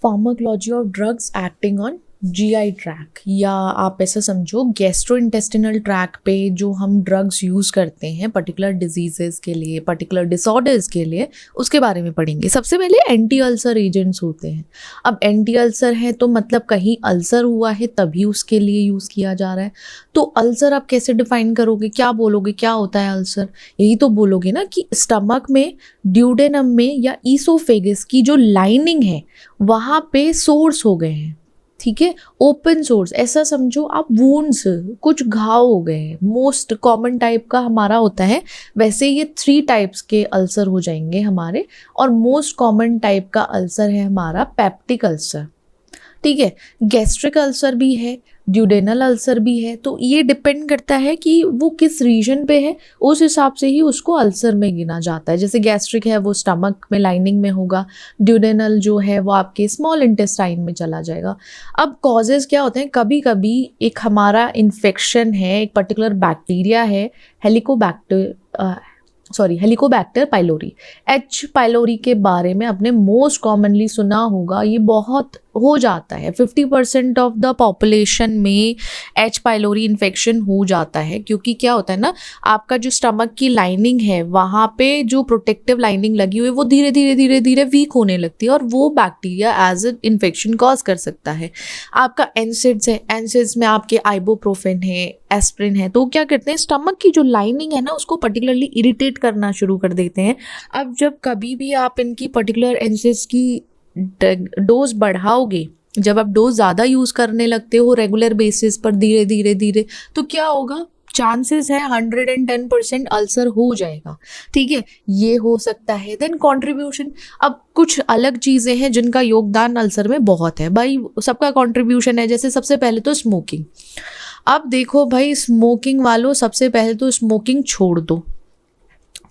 Pharmacology of drugs acting on GI tract, या आप ऐसा समझो गैस्ट्रोइंटेस्टिनल ट्रैक पे जो हम ड्रग्स यूज़ करते हैं पर्टिकुलर डिजीजेस के लिए, पर्टिकुलर डिसऑर्डर्स के लिए, उसके बारे में पढ़ेंगे। सबसे पहले एंटी अल्सर एजेंट्स होते हैं। अब एंटी अल्सर है तो मतलब कहीं अल्सर हुआ है तभी उसके लिए यूज़ किया जा रहा है। तो अल्सर आप कैसे डिफाइन करोगे, क्या बोलोगे, क्या होता है अल्सर? यही तो बोलोगे ना कि स्टमक में, ड्यूडेनम में या ईसोफेगस की जो लाइनिंग है वहाँ पे सोर्स हो गए हैं। ठीक है, ओपन सोर्स, ऐसा समझो आप वूंड्स, कुछ घाव हो गए हैं। मोस्ट कॉमन टाइप का हमारा होता है, वैसे ये 3 टाइप्स के अल्सर हो जाएंगे हमारे, और मोस्ट कॉमन टाइप का अल्सर है हमारा पेप्टिक अल्सर। ठीक है, गैस्ट्रिक अल्सर भी है, ड्यूडेनल अल्सर भी है। तो ये डिपेंड करता है कि वो किस रीजन पे है, उस हिसाब से ही उसको अल्सर में गिना जाता है। जैसे गैस्ट्रिक है वो स्टमक में लाइनिंग में होगा, ड्यूडेनल जो है वो आपके स्मॉल इंटेस्टाइन में चला जाएगा। अब कॉजेज़ क्या होते हैं, कभी कभी एक हमारा इन्फेक्शन है, एक पर्टिकुलर बैक्टीरिया है, हेलिकोबैक्टर पाइलोरी, एच पाइलोरी के बारे में आपने मोस्ट कॉमनली सुना होगा। ये बहुत हो जाता है, 50% ऑफ द पॉपुलेशन में एच पाइलोरी इन्फेक्शन हो जाता है। क्योंकि क्या होता है ना, आपका जो स्टमक की लाइनिंग है वहाँ पे जो प्रोटेक्टिव लाइनिंग लगी हुई है वो धीरे धीरे वीक होने लगती है, और वो bacteria as a infection cause कर सकता है। आपका एनसिड्स है, एनसिड्स में आपके आइबोप्रोफेन है, एस्प्रिन है, तो क्या करते हैं, स्टमक की जो लाइनिंग है ना उसको पर्टिकुलरली इरिटेट करना शुरू कर देते हैं। अब जब कभी भी आप इनकी पर्टिकुलर एनसिड्स की डोज बढ़ाओगे, जब आप डोज ज़्यादा यूज़ करने लगते हो रेगुलर बेसिस पर धीरे धीरे, तो क्या होगा, चांसेस है 110% अल्सर हो जाएगा। ठीक है, ये हो सकता है। देन कंट्रीब्यूशन, अब कुछ अलग चीज़ें हैं जिनका योगदान अल्सर में बहुत है भाई, सबका कंट्रीब्यूशन है। जैसे सबसे पहले तो स्मोकिंग। अब देखो भाई, स्मोकिंग वालों, सबसे पहले तो स्मोकिंग छोड़ दो।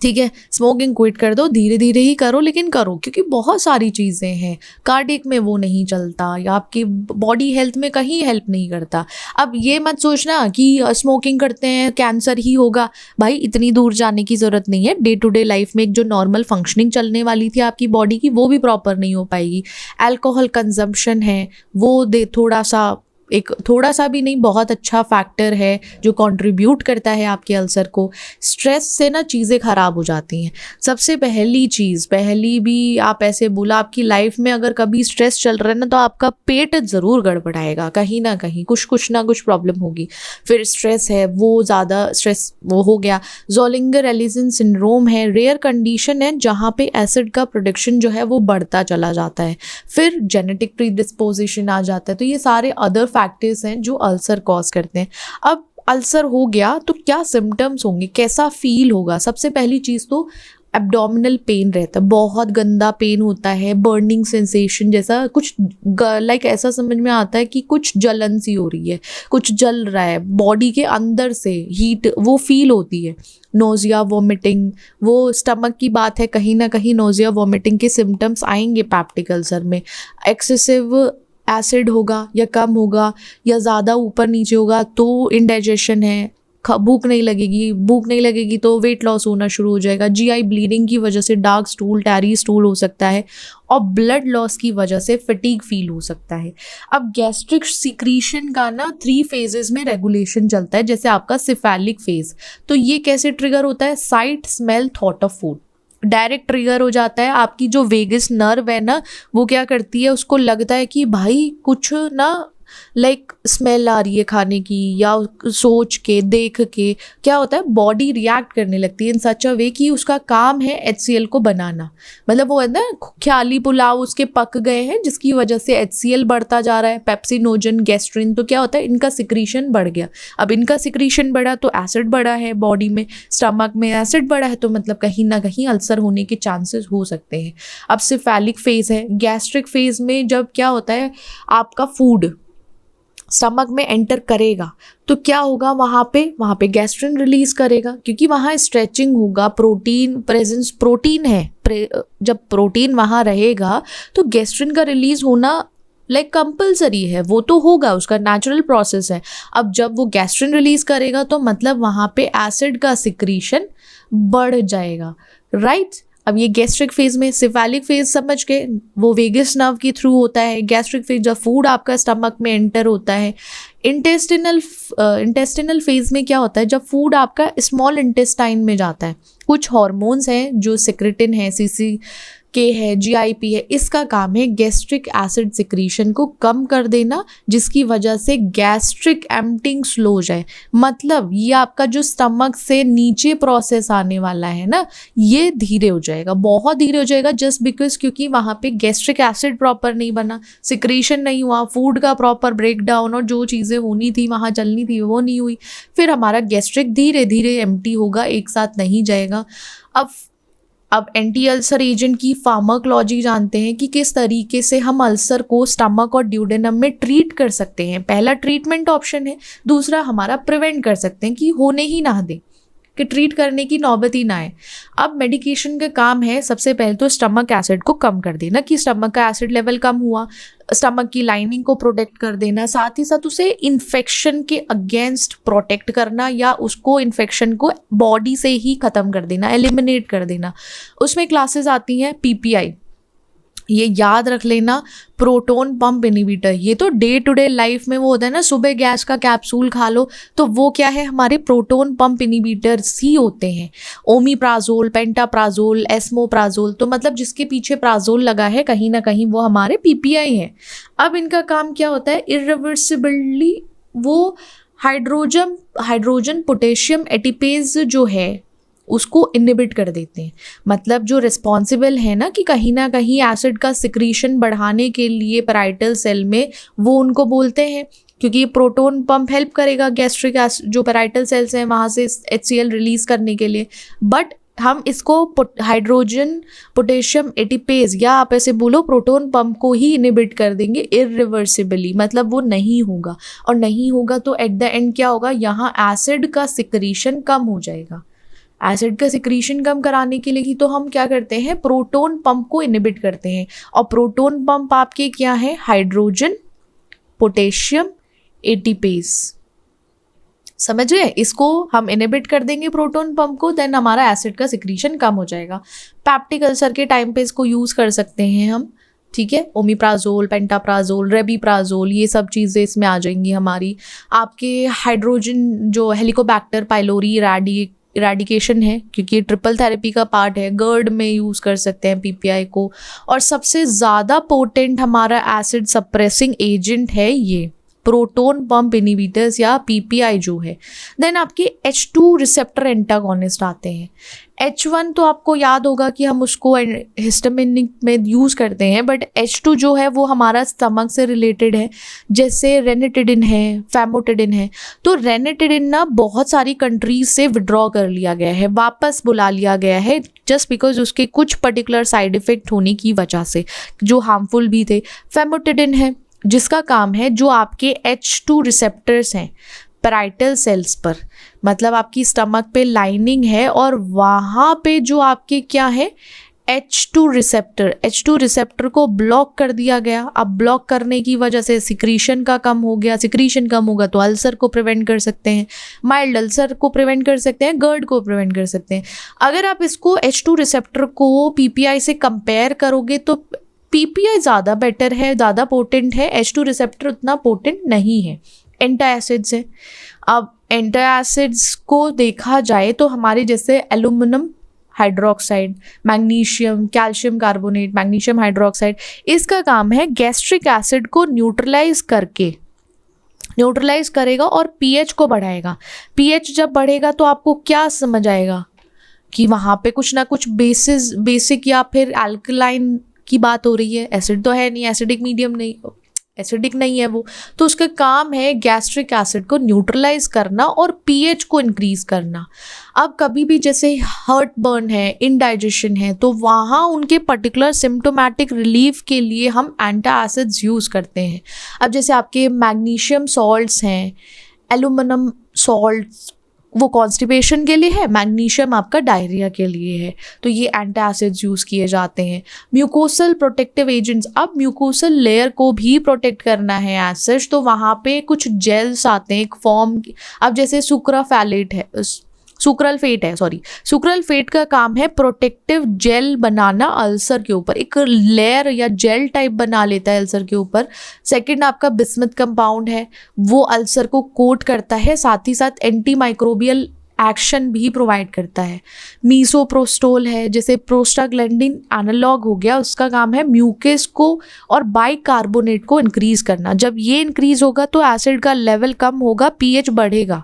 ठीक है, स्मोकिंग क्विट कर दो, धीरे धीरे ही करो लेकिन करो, क्योंकि बहुत सारी चीज़ें हैं, कार्डियक में वो नहीं चलता या आपकी बॉडी हेल्थ में कहीं हेल्प नहीं करता। अब ये मत सोचना कि स्मोकिंग करते हैं कैंसर ही होगा, भाई इतनी दूर जाने की ज़रूरत नहीं है। डे टू डे लाइफ में एक जो नॉर्मल फंक्शनिंग चलने वाली थी आपकी बॉडी की, वो भी प्रॉपर नहीं हो पाएगी। अल्कोहल कंजम्पशन है वो थोड़ा सा भी नहीं, बहुत अच्छा फैक्टर है जो कंट्रीब्यूट करता है आपके अल्सर को। स्ट्रेस से ना चीज़ें ख़राब हो जाती हैं। सबसे पहली चीज़, पहली भी आप ऐसे बोला, आपकी लाइफ में अगर कभी स्ट्रेस चल रहा है ना तो आपका पेट ज़रूर गड़बड़ाएगा, कहीं ना कहीं कुछ ना कुछ प्रॉब्लम होगी। फिर स्ट्रेस है, वो ज़्यादा स्ट्रेस वो हो गया। ज़ोलिंगर एलिसन सिंड्रोम है, रेयर कंडीशन है जहाँ पे एसिड का प्रोडक्शन जो है वो बढ़ता चला जाता है। फिर जेनेटिक प्रीडिस्पोजिशन आ जाता है। तो ये सारे अदर फैक्टर्स हैं जो अल्सर कॉज करते हैं। अब अल्सर हो गया तो क्या सिम्टम्स होंगे, कैसा फील होगा? सबसे पहली चीज़ तो एब्डोमिनल पेन रहता है, बहुत गंदा पेन होता है, बर्निंग सेंसेशन जैसा कुछ, लाइक ऐसा समझ में आता है कि कुछ जलन सी हो रही है, कुछ जल रहा है बॉडी के अंदर से, हीट वो फील होती है। नोजिया, वॉमिटिंग, वो स्टमक की बात है, कहीं ना कहीं नोजिया वॉमिटिंग के सिम्टम्स आएंगे पेप्टिक अल्सर में। एक्सेसिव एसिड होगा या कम होगा या ज़्यादा ऊपर नीचे होगा तो इंडाइजेशन है, भूख नहीं लगेगी तो वेट लॉस होना शुरू हो जाएगा। जीआई ब्लीडिंग की वजह से डार्क स्टूल, टैरी स्टूल हो सकता है, और ब्लड लॉस की वजह से फटीग फील हो सकता है। अब गैस्ट्रिक सिक्रीशन का ना 3 फेजेस में रेगुलेशन चलता है। जैसे आपका सिफेलिक फेज, तो ये कैसे ट्रिगर होता है, site, smell, thought of food, direct trigger हो जाता है। आपकी जो वेगस नर्व है ना वो क्या करती है, उसको लगता है कि भाई कुछ ना, लाइक स्मेल आ रही है खाने की, या सोच के देख के क्या होता है, बॉडी रिएक्ट करने लगती है इन सच अ वे कि उसका काम है HCl को बनाना। मतलब वो है ना, ख्याली पुलाव उसके पक गए हैं जिसकी वजह से HCl बढ़ता जा रहा है, पेप्सिनोजन, गैस्ट्रिन। तो क्या होता है, इनका सिक्रीशन बढ़ गया। अब इनका सिक्रीशन बढ़ा तो एसिड बढ़ा है बॉडी में, स्टमक में एसिड बढ़ा है, तो मतलब कहीं ना कहीं अल्सर होने के चांसेस हो सकते हैं। अब सिफेलिक फेज है। गैस्ट्रिक फेज में जब क्या होता है, आपका फूड स्टमक में एंटर करेगा तो क्या होगा, वहाँ पे गैस्ट्रिन रिलीज करेगा, क्योंकि वहाँ स्ट्रेचिंग होगा, प्रोटीन प्रेजेंस, प्रोटीन है, जब प्रोटीन वहाँ रहेगा तो गैस्ट्रिन का रिलीज होना लाइक कंपल्सरी है, वो तो होगा, उसका नेचुरल प्रोसेस है। अब जब वो गैस्ट्रिन रिलीज करेगा तो मतलब वहाँ पे एसिड का सिक्रीशन बढ़ जाएगा, राइट। अब ये गैस्ट्रिक फेज में, सिफेलिक फेज समझ के वो वेगस नर्व के थ्रू होता है। गैस्ट्रिक फेज जब फूड आपका स्टमक में एंटर होता है। इंटेस्टिनल फेज में क्या होता है, जब फूड आपका स्मॉल इंटेस्टाइन में जाता है, कुछ हॉर्मोन्स हैं जो सिक्रेटिन है, सीसी के है, जीआईपी है, इसका काम है गैस्ट्रिक एसिड सिक्रीशन को कम कर देना, जिसकी वजह से गैस्ट्रिक एम्प्टिंग स्लो हो जाए। मतलब ये आपका जो स्टमक से नीचे प्रोसेस आने वाला है ना, ये धीरे हो जाएगा, बहुत धीरे हो जाएगा, जस्ट बिकॉज क्योंकि वहाँ पे गैस्ट्रिक एसिड प्रॉपर नहीं बना, सिक्रीशन नहीं हुआ, फूड का प्रॉपर ब्रेक डाउन, और जो चीज़ें होनी थी वहाँ चलनी थी वो नहीं हुई, फिर हमारा गैस्ट्रिक धीरे धीरे एम्प्टी होगा, एक साथ नहीं जाएगा। अब एंटी अल्सर एजेंट की फार्माकोलॉजी जानते हैं कि किस तरीके से हम अल्सर को स्टमक और ड्यूडेनम में ट्रीट कर सकते हैं। पहला ट्रीटमेंट ऑप्शन है, दूसरा हमारा प्रिवेंट कर सकते हैं कि होने ही ना दें, कि ट्रीट करने की नौबत ही ना आए। अब मेडिकेशन का काम है सबसे पहले तो स्टमक एसिड को कम कर देना, कि स्टमक का एसिड लेवल कम हुआ, स्टमक की लाइनिंग को प्रोटेक्ट कर देना, साथ ही साथ उसे इन्फेक्शन के अगेंस्ट प्रोटेक्ट करना, या उसको इन्फेक्शन को बॉडी से ही ख़त्म कर देना, एलिमिनेट कर देना। उसमें क्लासेस आती हैं पीपीआई, ये याद रख लेना, प्रोटोन पंप इनहिबिटर। ये तो डे टू डे लाइफ में वो होता है ना, सुबह गैस का कैप्सूल खा लो, तो वो क्या है, हमारे प्रोटोन पंप इनहिबिटर्स ही होते हैं। ओमीप्राजोल, पेंटाप्राजोल, एस्मोप्राजोल, तो मतलब जिसके पीछे प्राजोल लगा है कहीं ना कहीं वो हमारे पीपीआई है। अब इनका काम क्या होता है, इरिवर्सिबली वो हाइड्रोजन पोटेशियम एटिपेज जो है उसको इनहिबिट कर देते हैं। मतलब जो रिस्पॉन्सिबल है ना कि कहीं ना कहीं एसिड का सिक्रीशन बढ़ाने के लिए पैराइटल सेल में, वो उनको बोलते हैं, क्योंकि ये प्रोटोन पंप हेल्प करेगा गैस्ट्रिक एसिड जो पैराइटल सेल्स हैं वहाँ से HCl रिलीज करने के लिए। बट हम इसको हाइड्रोजन पोटेशियम एटिपेज, या आप ऐसे बोलो प्रोटोन पंप को ही इनहिबिट कर देंगे इरिवर्सिबली, मतलब वो नहीं होगा। और नहीं होगा तो एट द एंड क्या होगा, यहाँ एसिड का सिक्रीशन कम हो जाएगा। एसिड का सिक्रीशन कम कराने के लिए ही तो हम क्या करते हैं, प्रोटोन पंप को इनहिबिट करते हैं। और प्रोटोन पंप आपके क्या है, हाइड्रोजन पोटेशियम एटिपेज। समझ गए, इसको हम इनहिबिट कर देंगे प्रोटोन पंप को, देन हमारा एसिड का सिक्रीशन कम हो जाएगा। पैप्टिक अल्सर के टाइम पे इसको यूज कर सकते हैं हम, ठीक है। ओमीप्राजोल, पेंटाप्राजोल, रेबीप्राजोल, ये सब चीज़ें इसमें आ जाएंगी हमारी। आपके हाइड्रोजन जो हेलिकोबैक्टर पाइलोरी इरेडिकेशन है, क्योंकि ये ट्रिपल थेरेपी का पार्ट है, गर्ड में यूज़ कर सकते हैं पीपीआई को। और सबसे ज़्यादा पोटेंट हमारा एसिड सप्रेसिंग एजेंट है ये प्रोटोन पंप इनहिबिटर्स या पीपीआई जो है। देन आपके H2 रिसेप्टर एंटागोनिस्ट आते हैं। H1 तो आपको याद होगा कि हम उसको हिस्टामिनिक में यूज़ करते हैं, बट H2 जो है वो हमारा स्टमक से रिलेटेड है, जैसे रेनिटिडिन है, फैमोटिडिन है। तो रेनिटिडिन ना बहुत सारी कंट्रीज से विड्रॉ कर लिया गया है, वापस बुला लिया गया है, जस्ट बिकॉज उसके कुछ पर्टिकुलर साइड इफ़ेक्ट होने की वजह से जो हार्मफुल भी थे। फैमोटिडिन है जिसका काम है जो आपके H2 रिसेप्टर्स हैं पैराइटल सेल्स पर, मतलब आपकी स्टमक पे लाइनिंग है और वहाँ पे जो आपके क्या है H2 रिसेप्टर को ब्लॉक कर दिया गया। अब ब्लॉक करने की वजह से सिक्रीशन का कम हो गया, सिक्रीशन कम होगा तो अल्सर को प्रिवेंट कर सकते हैं, माइल्ड अल्सर को प्रिवेंट कर सकते हैं, GERD को प्रिवेंट कर सकते हैं। अगर आप इसको H2 रिसेप्टर को पीपीआई से कंपेयर करोगे तो पीपीआई ज़्यादा बेटर है, ज़्यादा पोटेंट है, H2 रिसेप्टर उतना पोटेंट नहीं है। एंटासिड्स है, अब एंटासिड्स को देखा जाए तो हमारे जैसे aluminium hydroxide, magnesium, calcium carbonate, magnesium hydroxide, इसका काम है गैस्ट्रिक एसिड को न्यूट्रलाइज करेगा और पीएच को बढ़ाएगा। पीएच जब बढ़ेगा तो आपको क्या समझ आएगा कि वहाँ पे कुछ ना कुछ बेसिक या फिर अल्कलाइन की बात हो रही है। एसिड तो है नहीं, एसिडिक मीडियम नहीं, एसिडिक नहीं है वो, तो उसका काम है गैस्ट्रिक एसिड को न्यूट्रलाइज करना और पीएच को इंक्रीज करना। अब कभी भी जैसे हार्ट बर्न है, इनडाइजेशन है, तो वहाँ उनके पर्टिकुलर सिम्टोमेटिक रिलीफ के लिए हम एंटासिड्स यूज़ करते हैं। अब जैसे आपके मैग्नीशियम सॉल्ट्स हैं, एल्यूमिनियम सॉल्ट्स वो कॉन्स्टिपेशन के लिए है, मैग्नीशियम आपका डायरिया के लिए है, तो ये एंटासिड्स यूज़ किए जाते हैं। म्यूकोसल प्रोटेक्टिव एजेंट्स, अब म्यूकोसल लेयर को भी प्रोटेक्ट करना है एज सच, तो वहाँ पे कुछ जेल्स आते हैं एक फॉर्म। अब जैसे सुक्राफैलेट है, सुक्रलफेट है, सॉरी, सुक्रलफेट का काम है प्रोटेक्टिव जेल बनाना अल्सर के ऊपर, एक लेयर या जेल टाइप बना लेता है अल्सर के ऊपर। सेकंड आपका बिस्मथ कंपाउंड है, वो अल्सर को कोट करता है, साथ ही साथ एंटी माइक्रोबियल एक्शन भी प्रोवाइड करता है। मीसोप्रोस्टोल है, जैसे प्रोस्टाग्लैंडिन एनालॉग हो गया, उसका काम है म्यूकस को और बाइकार्बोनेट को इंक्रीज करना। जब ये इंक्रीज होगा तो एसिड का लेवल कम होगा, पीएच बढ़ेगा,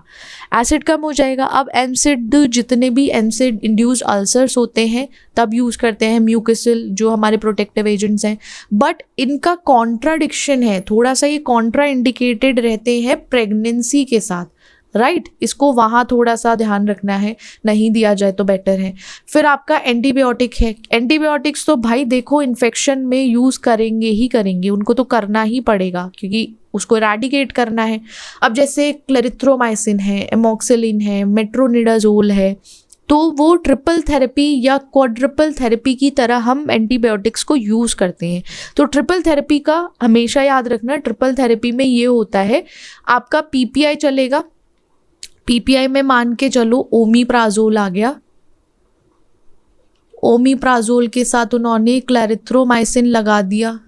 एसिड कम हो जाएगा। अब एमसिड, जितने भी एमसिड इंड्यूस अल्सर्स होते हैं तब यूज़ करते हैं म्यूकसिल, जो हमारे प्रोटेक्टिव एजेंट्स हैं, बट इनका कॉन्ट्राडिक्शन है, थोड़ा सा ये कॉन्ट्रा इंडिकेटेड रहते हैं प्रेगनेंसी के साथ, राइट इसको वहाँ थोड़ा सा ध्यान रखना है, नहीं दिया जाए तो बेटर है। फिर आपका एंटीबायोटिक है, एंटीबायोटिक्स तो भाई देखो इन्फेक्शन में यूज़ करेंगे ही करेंगे, उनको तो करना ही पड़ेगा क्योंकि उसको इराडिकेट करना है। अब जैसे क्लेरिथ्रोमाइसिन है, एमोक्सिलिन है, मेट्रोनिडाजोल है, तो वो ट्रिपल थेरेपी या क्वाड्रिपल थेरेपी की तरह हम एंटीबायोटिक्स को यूज़ करते हैं। तो ट्रिपल थेरेपी का हमेशा याद रखना, ट्रिपल थेरेपी में ये होता है आपका पीपीआई चलेगा, पीपीआई में मान के चलो ओमीप्राजोल आ गया, ओमीप्राजोल के साथ उन्होंने क्लेरिथ्रोमाइसिन लगा दिया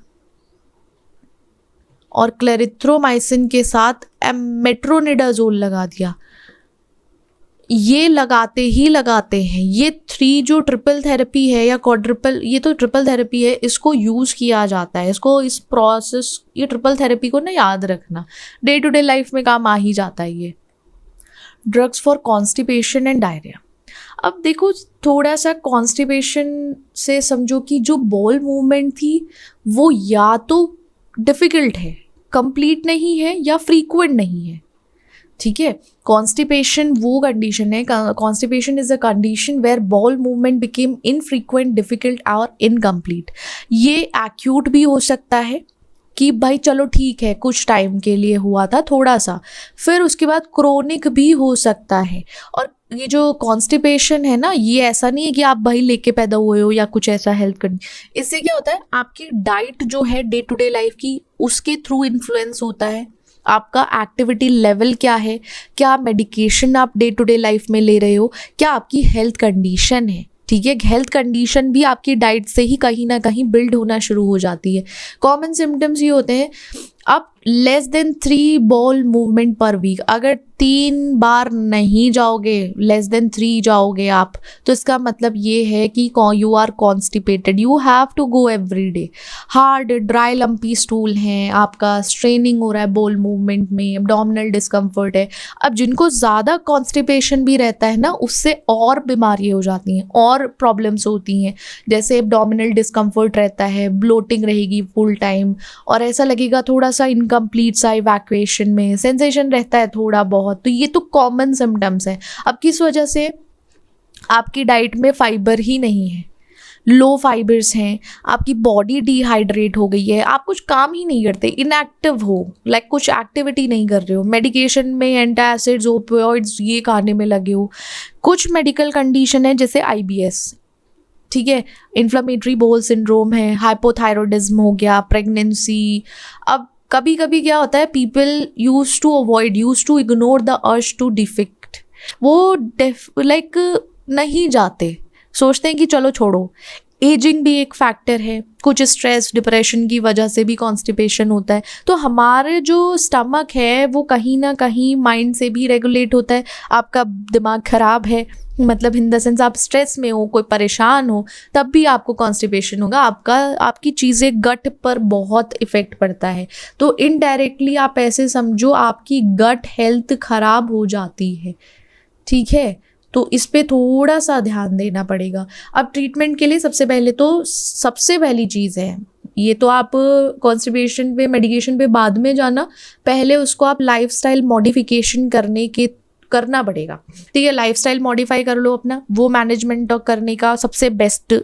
और क्लेरिथ्रोमाइसिन के साथ मेट्रोनिडाजोल लगा दिया। ये लगाते ही लगाते हैं, ये 3 जो ट्रिपल थेरेपी है या क्वाड्रिपल, ये तो ट्रिपल थेरेपी है, इसको यूज़ किया जाता है, इसको इस प्रोसेस, ये ट्रिपल थेरेपी को ना याद रखना, डे टू डे लाइफ में काम आ ही जाता है ये। Drugs for constipation and diarrhoea. अब देखो थोड़ा सा कॉन्स्टिपेशन से समझो कि जो बॉल मूवमेंट थी वो या तो डिफ़िकल्ट है, कंप्लीट नहीं है या फ्रीक्वेंट नहीं है, ठीक है। कॉन्स्टिपेशन वो कंडीशन है, constipation is a condition where bowel movement became infrequent, difficult और इनकम्प्लीट। ये एक्यूट भी हो सकता है कि भाई चलो ठीक है कुछ टाइम के लिए हुआ था थोड़ा सा, फिर उसके बाद क्रोनिक भी हो सकता है। और ये जो कॉन्स्टिपेशन है ना, ये ऐसा नहीं है कि आप भाई लेके पैदा हुए हो या कुछ ऐसा हेल्थ कंडीशन। इससे क्या होता है, आपकी डाइट जो है डे टू डे लाइफ की, उसके थ्रू इन्फ्लुएंस होता है। आपका एक्टिविटी लेवल क्या है, क्या मेडिकेशन आप डे टू डे लाइफ में ले रहे हो, क्या आपकी हेल्थ कंडीशन है, ठीक है। हेल्थ कंडीशन भी आपकी डाइट से ही कहीं ना कहीं बिल्ड होना शुरू हो जाती है। कॉमन सिम्टम्स ये होते हैं, आप less than 3 bowel movement per week, अगर 3 बार नहीं जाओगे, लेस देन 3 जाओगे आप, तो इसका मतलब ये है कि you are constipated, you have to go every day. Hard dry lumpy stool हैं, आपका स्ट्रेनिंग हो रहा है बॉल मूवमेंट में, एब्डोमिनल डिस्कम्फर्ट है। अब जिनको ज़्यादा कॉन्स्टिपेशन भी रहता है ना, उससे और बीमारियाँ हो जाती हैं और प्रॉब्लम्स होती हैं, जैसे एब्डोमिनल डिस्कम्फर्ट रहता है, ब्लोटिंग रहेगी फुल टाइम, और ऐसा लगेगा थोड़ा सा इनकम्प्लीट सा इवैक्यूएशन में सेंसेशन रहता है थोड़ा बहुत। तो ये तो कॉमन सिम्टम्स हैं। अब किस वजह से, आपकी डाइट में फाइबर ही नहीं है, लो फाइबर्स हैं, आपकी बॉडी डिहाइड्रेट हो गई है, आप कुछ काम ही नहीं करते, इनएक्टिव हो, लाइक कुछ एक्टिविटी नहीं कर रहे हो, मेडिकेशन में एंटासिड्स, ओपियोइड्स ये खाने में लगे हो। कुछ मेडिकल कंडीशन है जैसे आईबीएस, ठीक है, इन्फ्लेमेटरी बोल सिंड्रोम है, हाइपोथायरॉयडिज्म हो गया, प्रेगनेंसी। अब कभी कभी क्या होता है, people use to avoid, use to ignore the urge to defect, वो लाइक नहीं जाते, सोचते हैं कि चलो छोड़ो। एजिंग भी एक फैक्टर है, कुछ स्ट्रेस डिप्रेशन की वजह से भी कॉन्स्टिपेशन होता है। तो हमारे जो स्टमक है वो कहीं ना कहीं माइंड से भी रेगुलेट होता है। आपका दिमाग ख़राब है, मतलब इन द सेंस आप स्ट्रेस में हो, कोई परेशान हो, तब भी आपको कॉन्स्टिपेशन होगा। आपकी चीज़ें गट पर बहुत इफ़ेक्ट पड़ता है। तो इनडायरेक्टली आप ऐसे समझो आपकी गट हेल्थ ख़राब हो जाती है, ठीक है। तो इस पे थोड़ा सा ध्यान देना पड़ेगा। अब ट्रीटमेंट के लिए सबसे पहली चीज़ है, ये तो आप कॉन्स्टिपेशन पे मेडिकेशन पे बाद में जाना, पहले उसको आप लाइफस्टाइल मॉडिफिकेशन करना पड़ेगा, ठीक है। लाइफस्टाइल मॉडिफाई कर लो अपना, वो मैनेजमेंट करने का सबसे बेस्ट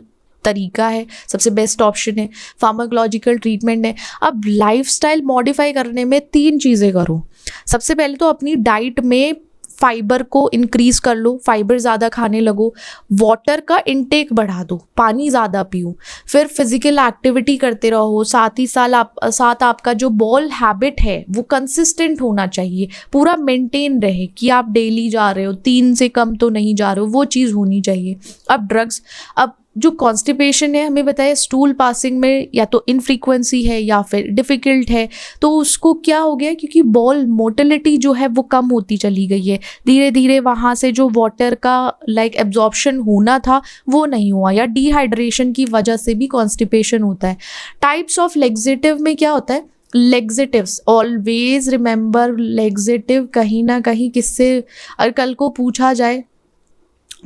तरीका है, सबसे बेस्ट ऑप्शन है, फार्माकोलॉजिकल ट्रीटमेंट है। अब लाइफस्टाइल मॉडिफाई करने में 3 चीज़ें करो। सबसे पहले तो अपनी डाइट में फाइबर को इंक्रीज कर लो, फाइबर ज़्यादा खाने लगो, वाटर का इनटेक बढ़ा दो, पानी ज़्यादा पियो, फिर फिजिकल एक्टिविटी करते रहो, साथ ही साथ आपका जो बॉल हैबिट है वो कंसिस्टेंट होना चाहिए, पूरा मेंटेन रहे कि आप डेली जा रहे हो, 3 से कम तो नहीं जा रहे हो, वो चीज़ होनी चाहिए। अब ड्रग्स, अब जो कॉन्स्टिपेशन है हमें बताया स्टूल पासिंग में या तो इनफ्रीक्वेंसी है या फिर डिफ़िकल्ट है, तो उसको क्या हो गया, क्योंकि बॉल मोटिलिटी जो है वो कम होती चली गई है, धीरे धीरे वहाँ से जो वाटर का एब्जॉर्प्शन होना था वो नहीं हुआ, या डिहाइड्रेशन की वजह से भी कॉन्स्टिपेशन होता है। टाइप्स ऑफ लेग्जेटिव में क्या होता है, लेग्जेटिव्स, ऑलवेज रिमेंबर लेग्जेटिव कहीं ना कहीं किससे, अगर कल को पूछा जाए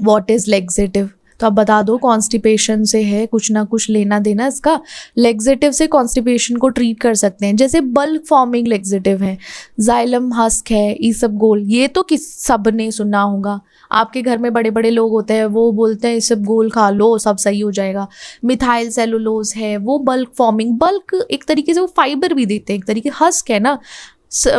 व्हाट इज़ लेग्जेटिव तो आप बता दो कॉन्स्टिपेशन से है, कुछ ना कुछ लेना देना इसका। लेग्जेटिव से कॉन्स्टिपेशन को ट्रीट कर सकते हैं, जैसे बल्क फॉर्मिंग लेग्जेटिव है, जाइलम हस्क है, इसबगोल, ये तो सब ने सुना होगा। आपके घर में बड़े बड़े लोग होते हैं वो बोलते हैं इसबगोल खा लो सब सही हो जाएगा। मिथाइल सेलुलोज है, वो बल्क फॉर्मिंग, बल्क एक तरीके से वो फाइबर भी देते हैं, एक तरीके हस्क है ना।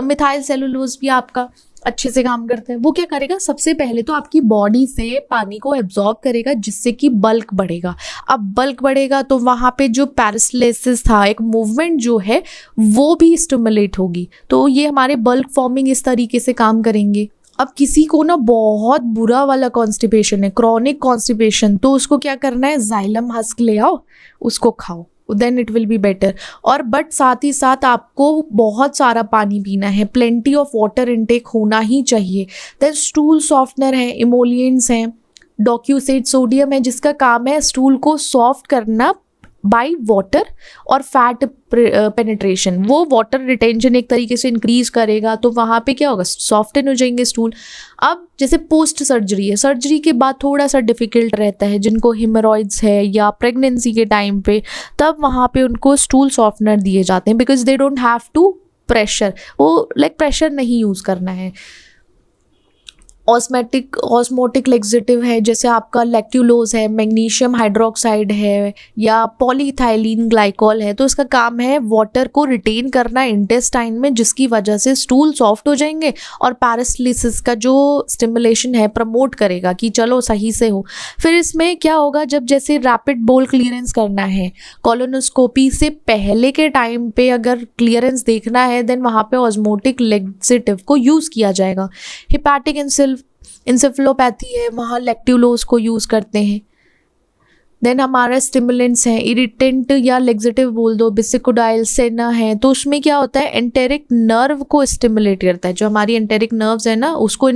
मिथाइल सेलुलोज भी आपका अच्छे से काम करता है। वो क्या करेगा, सबसे पहले तो आपकी बॉडी से पानी को एब्जॉर्ब करेगा जिससे कि बल्क बढ़ेगा। अब बल्क बढ़ेगा तो वहाँ पे जो पैरासिलेसिस था, एक मूवमेंट जो है वो भी स्टिमुलेट होगी, तो ये हमारे बल्क फॉर्मिंग इस तरीके से काम करेंगे। अब किसी को ना बहुत बुरा वाला कॉन्स्टिपेशन है, क्रॉनिक कॉन्स्टिपेशन, तो उसको क्या करना है, जाइलम हस्क ले आओ, उसको खाओ, then it will be better. और बट साथ ही साथ आपको बहुत सारा पानी पीना है, प्लेंटी ऑफ वाटर इनटेक होना ही चाहिए। देन स्टूल सॉफ्टनर है, इमोलियंट्स हैं, डॉक्यूसेट सोडियम है जिसका काम है स्टूल को सॉफ्ट करना बाय वाटर और फैट पेनिट्रेशन, वो वाटर रिटेंशन एक तरीके से इंक्रीज करेगा, तो वहाँ पे क्या होगा, सॉफ्टन हो जाएंगे स्टूल। अब जैसे पोस्ट सर्जरी है, सर्जरी के बाद थोड़ा सा डिफ़िकल्ट रहता है जिनको हेमोरॉइड्स है या प्रेगनेंसी के टाइम पे, तब वहाँ पे उनको स्टूल सॉफ्टनर दिए जाते हैं, because they don't have to pressure, वो प्रेशर नहीं यूज़ करना है। ऑस्मोटिक लेग्जेटिव है, जैसे आपका लैक्ट्यूलोज है, मैग्नीशियम हाइड्रोक्साइड है या पॉलीइथाइलिन ग्लाइकॉल है, तो इसका काम है वाटर को रिटेन करना इंटेस्टाइन में, जिसकी वजह से स्टूल सॉफ्ट हो जाएंगे और पैरासिलिसिस का जो स्टिमुलेशन है प्रमोट करेगा कि चलो सही से हो। फिर इसमें क्या होगा, जब जैसे रैपिड बोल क्लियरेंस करना है, कॉलोनोस्कोपी से पहले के टाइम पे अगर क्लियरेंस देखना है, देन वहाँ पे ऑस्मोटिक लेग्जेटिव को यूज़ किया जाएगा। हिपैटिक इंसेफ्लोपैथी है, वहाँ लैक्ट्यूलोज को यूज़ करते हैं। देन हमारा स्टिमुलेंट्स हैं, इरिटेंट या लेग्जेटिव बोल दो, बिसिकोडाइल, सेना है, तो उसमें क्या होता है, एंटेरिक नर्व को स्टिमुलेट करता है, जो हमारी एंटेरिक नर्व्स है ना उसको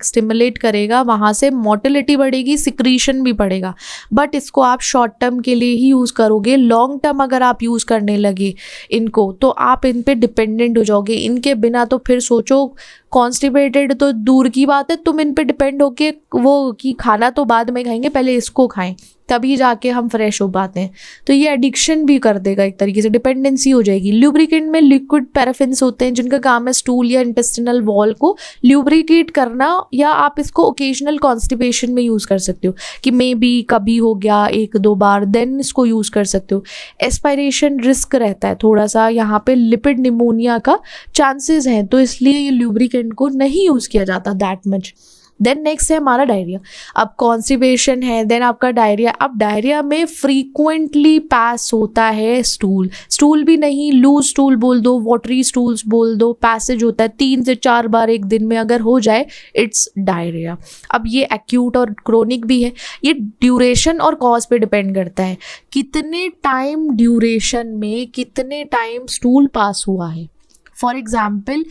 स्टिमुलेट करेगा, वहाँ से मोटिलिटी बढ़ेगी, सिक्रीशन भी बढ़ेगा। बट इसको आप शॉर्ट टर्म के लिए ही यूज़ करोगे, लॉन्ग टर्म अगर आप यूज़ करने लगे इनको तो आप इन पे डिपेंडेंट हो जाओगे, इनके बिना तो फिर सोचो कॉन्स्टिपेटेड तो दूर की बात है, तुम इन पे डिपेंड होके वो कि खाना तो बाद में खाएंगे, पहले इसको खाएं तभी जाके हम फ्रेश हो पाते हैं, तो ये एडिक्शन भी कर देगा, एक तरीके से डिपेंडेंसी हो जाएगी। ल्यूब्रिकेंट में लिक्विड पैराफिन्स होते हैं जिनका काम है स्टूल या इंटेस्टिनल वॉल को ल्यूब्रिकेट करना, या आप इसको ओकेजनल कॉन्स्टिपेशन में यूज़ कर सकते हो कि मे बी कभी हो गया 1-2 बार, देन इसको यूज़ कर सकते हो। एस्पायरेशन रिस्क रहता है थोड़ा सा, यहाँ पे लिपिड निमोनिया का चांसेस हैं, तो इसलिए ये ल्यूब्रिकेंट को नहीं यूज़ किया जाता दैट मच। देन नेक्स्ट है हमारा डायरिया। अब कॉन्स्टिपेशन है, देन आपका डायरिया। अब डायरिया में फ्रीक्वेंटली पास होता है स्टूल भी नहीं, लूज स्टूल बोल दो, वाटरी स्टूल्स बोल दो, पैसेज होता है 3 से 4 बार एक दिन में अगर हो जाए, इट्स डायरिया। अब ये एक्यूट और क्रोनिक भी है, ये ड्यूरेशन और कॉज पे डिपेंड करता है, कितने टाइम ड्यूरेशन में कितने टाइम स्टूल पास हुआ है। For example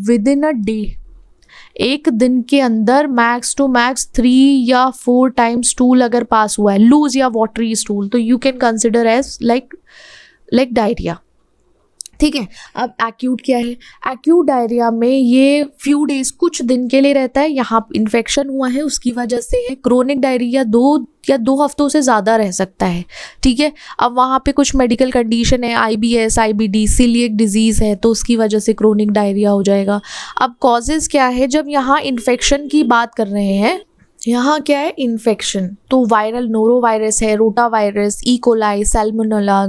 with in a day, एक दिन के अंदर मैक्स टू मैक्स 3 या 4 टाइम स्टूल अगर पास हुआ है, लूज या वाटरी स्टूल, तो you can consider as like diarrhoea. ठीक है। अब एक्यूट क्या है, एक्यूट डायरिया में ये फ्यू डेज, कुछ दिन के लिए रहता है, यहाँ इन्फेक्शन हुआ है उसकी वजह से है। क्रोनिक डायरिया 2 हफ्तों से ज़्यादा रह सकता है। ठीक है। अब वहाँ पे कुछ मेडिकल कंडीशन है, IBS, IBD, सीलिएक डिजीज़ है, तो उसकी वजह से क्रोनिक डायरिया हो जाएगा। अब कॉजेज़ क्या है, जब यहाँ इन्फेक्शन की बात कर रहे हैं, यहाँ क्या है इन्फेक्शन, तो वायरल नोरोवायरस है, rota virus, E coli, salmonella,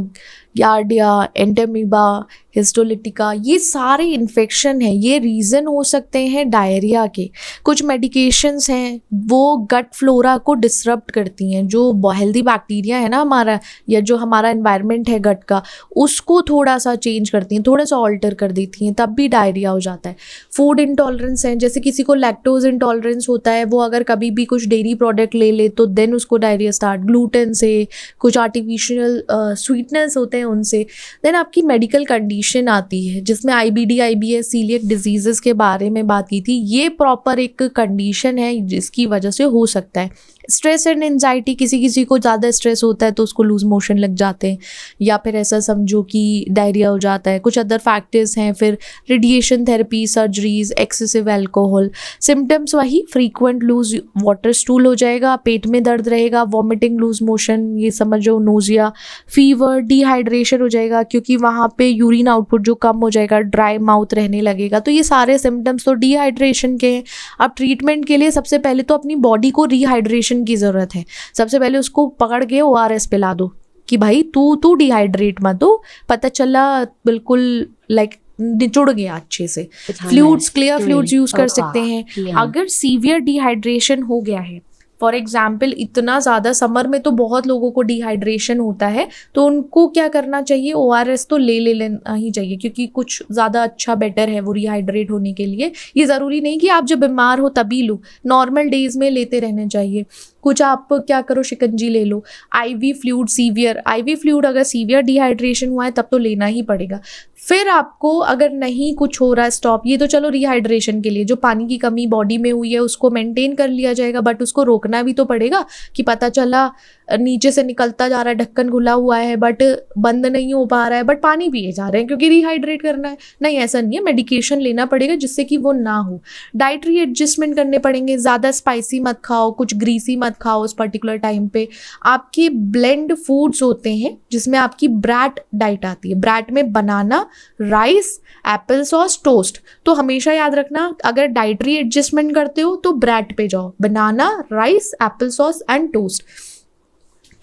giardia, entamoeba, histolytica, ये सारे इन्फेक्शन हैं, ये रीज़न हो सकते हैं डायरिया के। कुछ मेडिकेशंस हैं वो गट फ्लोरा को डिसरप्ट करती हैं, जो हेल्दी बैक्टीरिया है ना हमारा, या जो हमारा एनवायरनमेंट है गट का, उसको थोड़ा सा चेंज करती हैं, थोड़ा सा ऑल्टर कर देती हैं, तब भी डायरिया हो जाता है। फूड इंटॉलरेंस हैं, जैसे किसी को लैक्टोज इंटॉलरेंस होता है, वो अगर कभी भी कुछ डेयरी प्रोडक्ट ले ले तो देन उसको डायरिया स्टार्ट, ग्लूटेन से, कुछ आर्टिफिशियल स्वीटनेस होते हैं उनसे। देन आपकी मेडिकल कंडीशन आती है जिसमें IBD, IBS, सीलिएक डिजीजेस के बारे में बात की थी। ये प्रॉपर एक कंडीशन है जिसकी वजह से हो सकता है। स्ट्रेस एंड एंजाइटी, किसी किसी को ज़्यादा स्ट्रेस होता है तो उसको लूज मोशन लग जाते हैं, या फिर ऐसा समझो कि डायरिया हो जाता है। कुछ अदर फैक्टर्स हैं, फिर radiation therapy, surgeries, excessive alcohol. Symptoms वही, फ्रीक्वेंट लूज वाटर स्टूल हो जाएगा, पेट में दर्द रहेगा, वॉमिटिंग, लूज मोशन, ये समझो, नोजिया, फीवर, डिहाइड्रेशन हो जाएगा क्योंकि वहाँ पे यूरिन आउटपुट जो कम हो जाएगा, ड्राई माउथ रहने लगेगा। तो ये सारे सिम्टम्स तो डिहाइड्रेशन के हैं। अब ट्रीटमेंट के लिए सबसे पहले तो अपनी बॉडी को रिहाइड्रेशन की ज़रूरत है। सबसे पहले उसको पकड़ के ORS पिला दो कि भाई तू डिहाइड्रेट मत हो, पता चला बिल्कुल लाइक निचुड़ गया अच्छे से। फ्लूइड्स, क्लियर फ्लूइड्स यूज कर सकते हैं। अगर सीवियर डिहाइड्रेशन हो गया है, फॉर एग्जाम्पल इतना ज़्यादा समर में तो बहुत लोगों को डिहाइड्रेशन होता है, तो उनको क्या करना चाहिए, ORS तो लेना ही चाहिए क्योंकि कुछ ज़्यादा अच्छा बेटर है वो रिहाइड्रेट होने के लिए। ये ज़रूरी नहीं कि आप जब बीमार हो तभी लो, नॉर्मल डेज में लेते रहने चाहिए। कुछ आप क्या करो, शिकंजी ले लो। IV fluid, severe IV fluid अगर सीवियर डिहाइड्रेशन हुआ है तब तो लेना ही पड़ेगा। फिर आपको अगर नहीं कुछ हो रहा है स्टॉप, ये तो चलो रिहाइड्रेशन के लिए, जो पानी की कमी बॉडी में हुई है उसको मेंटेन कर लिया जाएगा, बट उसको रोकना भी तो पड़ेगा कि पता चला नीचे से निकलता जा रहा है, ढक्कन खुला हुआ है बट बंद नहीं हो पा रहा है, बट पानी पिए जा रहे हैं क्योंकि रिहाइड्रेट करना है। नहीं, ऐसा नहीं है, मेडिकेशन लेना पड़ेगा जिससे कि वो ना हो। डाइटरी एडजस्टमेंट करने पड़ेंगे, ज़्यादा स्पाइसी मत खाओ, कुछ ग्रीसी मत खाओ उस पर्टिकुलर टाइम पे। आपके ब्लेंड फूड्स होते हैं जिसमें आपकी ब्रैट डाइट आती है, ब्रैट में बनाना, राइस, एप्पल सॉस, टोस्ट। तो हमेशा याद रखना, अगर डाइटरी एडजस्टमेंट करते हो तो ब्रैट पे जाओ, banana, rice, apple sauce and toast.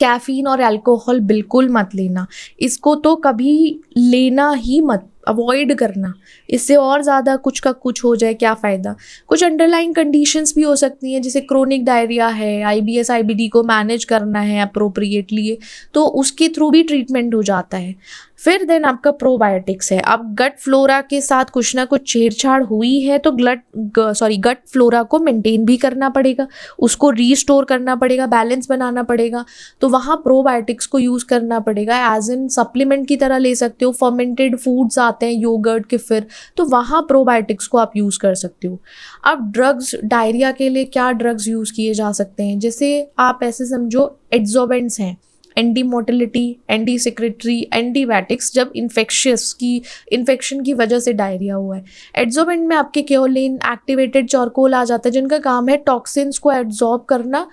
Caffeine और अल्कोहल बिल्कुल मत लेना, इसको तो कभी लेना ही मत, अवॉइड करना। इससे और ज़्यादा कुछ का कुछ हो जाए क्या फ़ायदा। कुछ अंडरलाइन कंडीशंस भी हो सकती हैं, जैसे क्रोनिक डायरिया है, IBS, IBD को मैनेज करना है अप्रोप्रिएटली, तो उसके थ्रू भी ट्रीटमेंट हो जाता है। फिर देन आपका प्रोबायोटिक्स है। अब गट फ्लोरा के साथ कुछ ना कुछ छेड़छाड़ हुई है तो गट फ्लोरा को मेंटेन भी करना पड़ेगा, उसको रीस्टोर करना पड़ेगा, बैलेंस बनाना पड़ेगा। तो वहाँ प्रोबायोटिक्स को यूज़ करना पड़ेगा, एज इन सप्लीमेंट की तरह ले सकते हो। फर्मेंटेड फूड्स आते हैं, योगर्ट, केफिर, तो वहाँ प्रोबायोटिक्स को आप यूज़ कर सकते हो। अब ड्रग्स, डायरिया के लिए क्या ड्रग्स यूज़ किए जा सकते हैं, जैसे आप ऐसे समझो एड्जॉर्बेंट्स हैं, anti motility, anti secretary, antibiotics, जब इन्फेक्शन की वजह से डायरिया हुआ है। एड्जॉर्बेंट में आपके केओलिन, एक्टिवेटेड चारकोल आ जाता है, जिनका काम है टॉक्सिन्स को एब्जॉर्ब करना।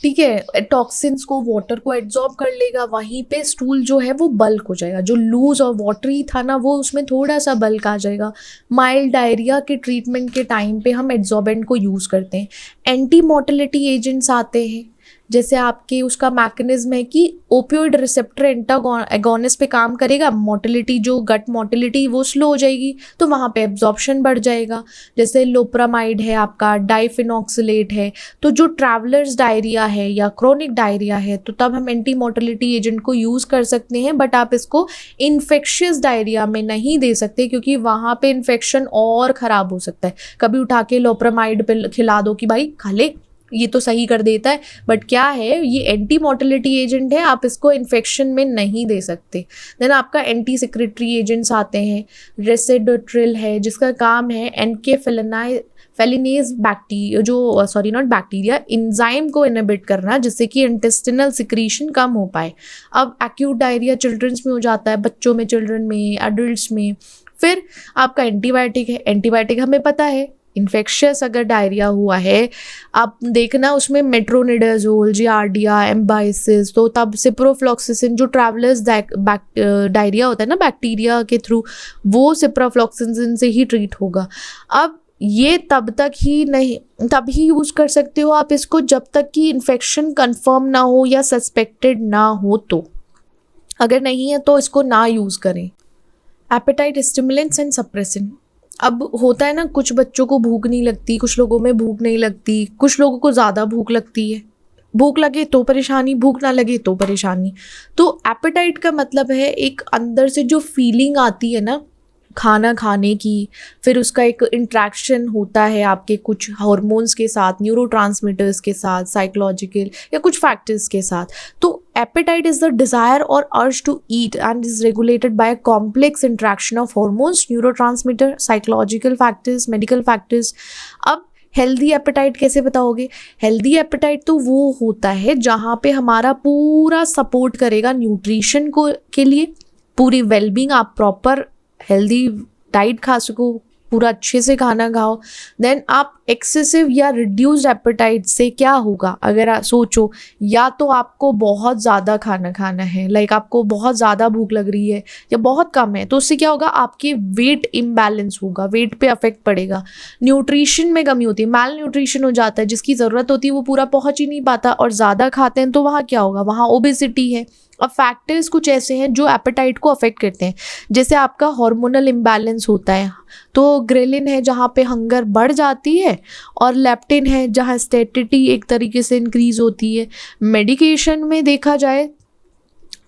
ठीक है, टॉक्सिन्स को, वाटर को एब्जॉर्ब कर लेगा, वहीं पे स्टूल जो है वो बल्क हो जाएगा, जो लूज और वाटरी था ना वो उसमें थोड़ा सा बल्क आ जाएगा। माइल्ड डायरिया के ट्रीटमेंट के टाइम पे हम एड्जॉर्बेंट को यूज़ करते हैं। एंटी मोटिलिटी एजेंट्स आते हैं, जैसे आपके उसका मैकेनिज्म है कि ओपियोइड रिसेप्टर एगोनिस्ट पे काम करेगा, मोटिलिटी, जो गट मोटिलिटी वो स्लो हो जाएगी तो वहाँ पे एब्जॉर्प्शन बढ़ जाएगा। जैसे लोप्रामाइड है आपका, डाइफिनॉक्सिलेट है। तो जो ट्रैवलर्स डायरिया है या क्रोनिक डायरिया है तो तब हम एंटी मोटिलिटी एजेंट को यूज़ कर सकते हैं, बट आप इसको इन्फेक्शियस डायरिया में नहीं दे सकते क्योंकि वहाँ पे इन्फेक्शन और ख़राब हो सकता है। कभी उठा के लोप्रामाइड पे खिला दो कि भाई खा ले, ये तो सही कर देता है, बट क्या है, ये एंटी मोटिलिटी एजेंट है, आप इसको इन्फेक्शन में नहीं दे सकते। देन आपका एंटी सेक्रेटरी एजेंट्स आते हैं, रेसिडोट्रिल है जिसका काम है फेलिनेज बैक्टीरिया एंजाइम को इनहिबिट करना, जिससे कि इंटेस्टिनल सिक्रीशन कम हो पाए। अब एक्यूट डायरिया चिल्ड्रंस में हो जाता है, बच्चों में, चिल्ड्रन में, एडल्ट्स में। फिर आपका एंटीबायोटिक है, एंटीबायोटिक हमें पता है इन्फेक्शियस अगर डायरिया हुआ है, आप देखना उसमें मेट्रोनिडाजोल, जियार्डिया, एम्बाइसिस, तो तब सिप्रोफ्लॉक्सिसिन, जो ट्रैवलर्स डायरिया होता है ना बैक्टीरिया के थ्रू, वो सिप्रोफ्लॉक्सिसिन से ही ट्रीट होगा। अब ये तब ही यूज़ कर सकते हो आप इसको जब तक कि इन्फेक्शन कंफर्म ना हो या सस्पेक्टेड ना हो। तो अगर नहीं है तो इसको ना यूज़ करें। Appetite stimulants and suppressant. अब होता है ना, कुछ बच्चों को भूख नहीं लगती, कुछ लोगों में भूख नहीं लगती, कुछ लोगों को ज़्यादा भूख लगती है। भूख लगे तो परेशानी, भूख ना लगे तो परेशानी। तो एपेटाइट का मतलब है एक अंदर से जो फीलिंग आती है ना खाना खाने की, फिर उसका एक इंट्रैक्शन होता है आपके कुछ हार्मोन्स के साथ, न्यूरोट्रांसमीटर्स के साथ, साइकोलॉजिकल या कुछ फैक्टर्स के साथ। तो appetite is the desire or urge to eat and is regulated by a complex interaction of hormones, neurotransmitter, psychological factors, medical factors. अब हेल्दी एपेटाइट कैसे बताओगे? हेल्दी एपेटाइट तो वो होता है जहाँ पे हमारा पूरा सपोर्ट करेगा न्यूट्रिशन को के लिए, पूरी वेलबींग, आप प्रॉपर हेल्दी डाइट खा सको, पूरा अच्छे से खाना खाओ। देन आप एक्सेसिव या रिड्यूस्ड एपेटाइट से क्या होगा, अगर आप सोचो, या तो आपको बहुत ज़्यादा खाना खाना है, लाइक आपको बहुत ज़्यादा भूख लग रही है या बहुत कम है, तो उससे क्या होगा, आपके वेट इम्बैलेंस होगा, वेट पे अफेक्ट पड़ेगा, न्यूट्रिशन में कमी होती है, मैल न्यूट्रिशन हो जाता है, जिसकी ज़रूरत होती है वो पूरा पहुँच ही नहीं पाता, और ज़्यादा खाते हैं तो वहाँ क्या होगा, वहाँ ओबेसिटी है। अब फैक्टर्स कुछ ऐसे हैं जो एपेटाइट को अफेक्ट करते हैं, जैसे आपका हार्मोनल इम्बैलेंस होता है, तो ग्रेलिन है जहाँ पे हंगर बढ़ जाती है, और लेप्टिन है जहाँ स्टेटिटी एक तरीके से इंक्रीज होती है। मेडिकेशन में देखा जाए,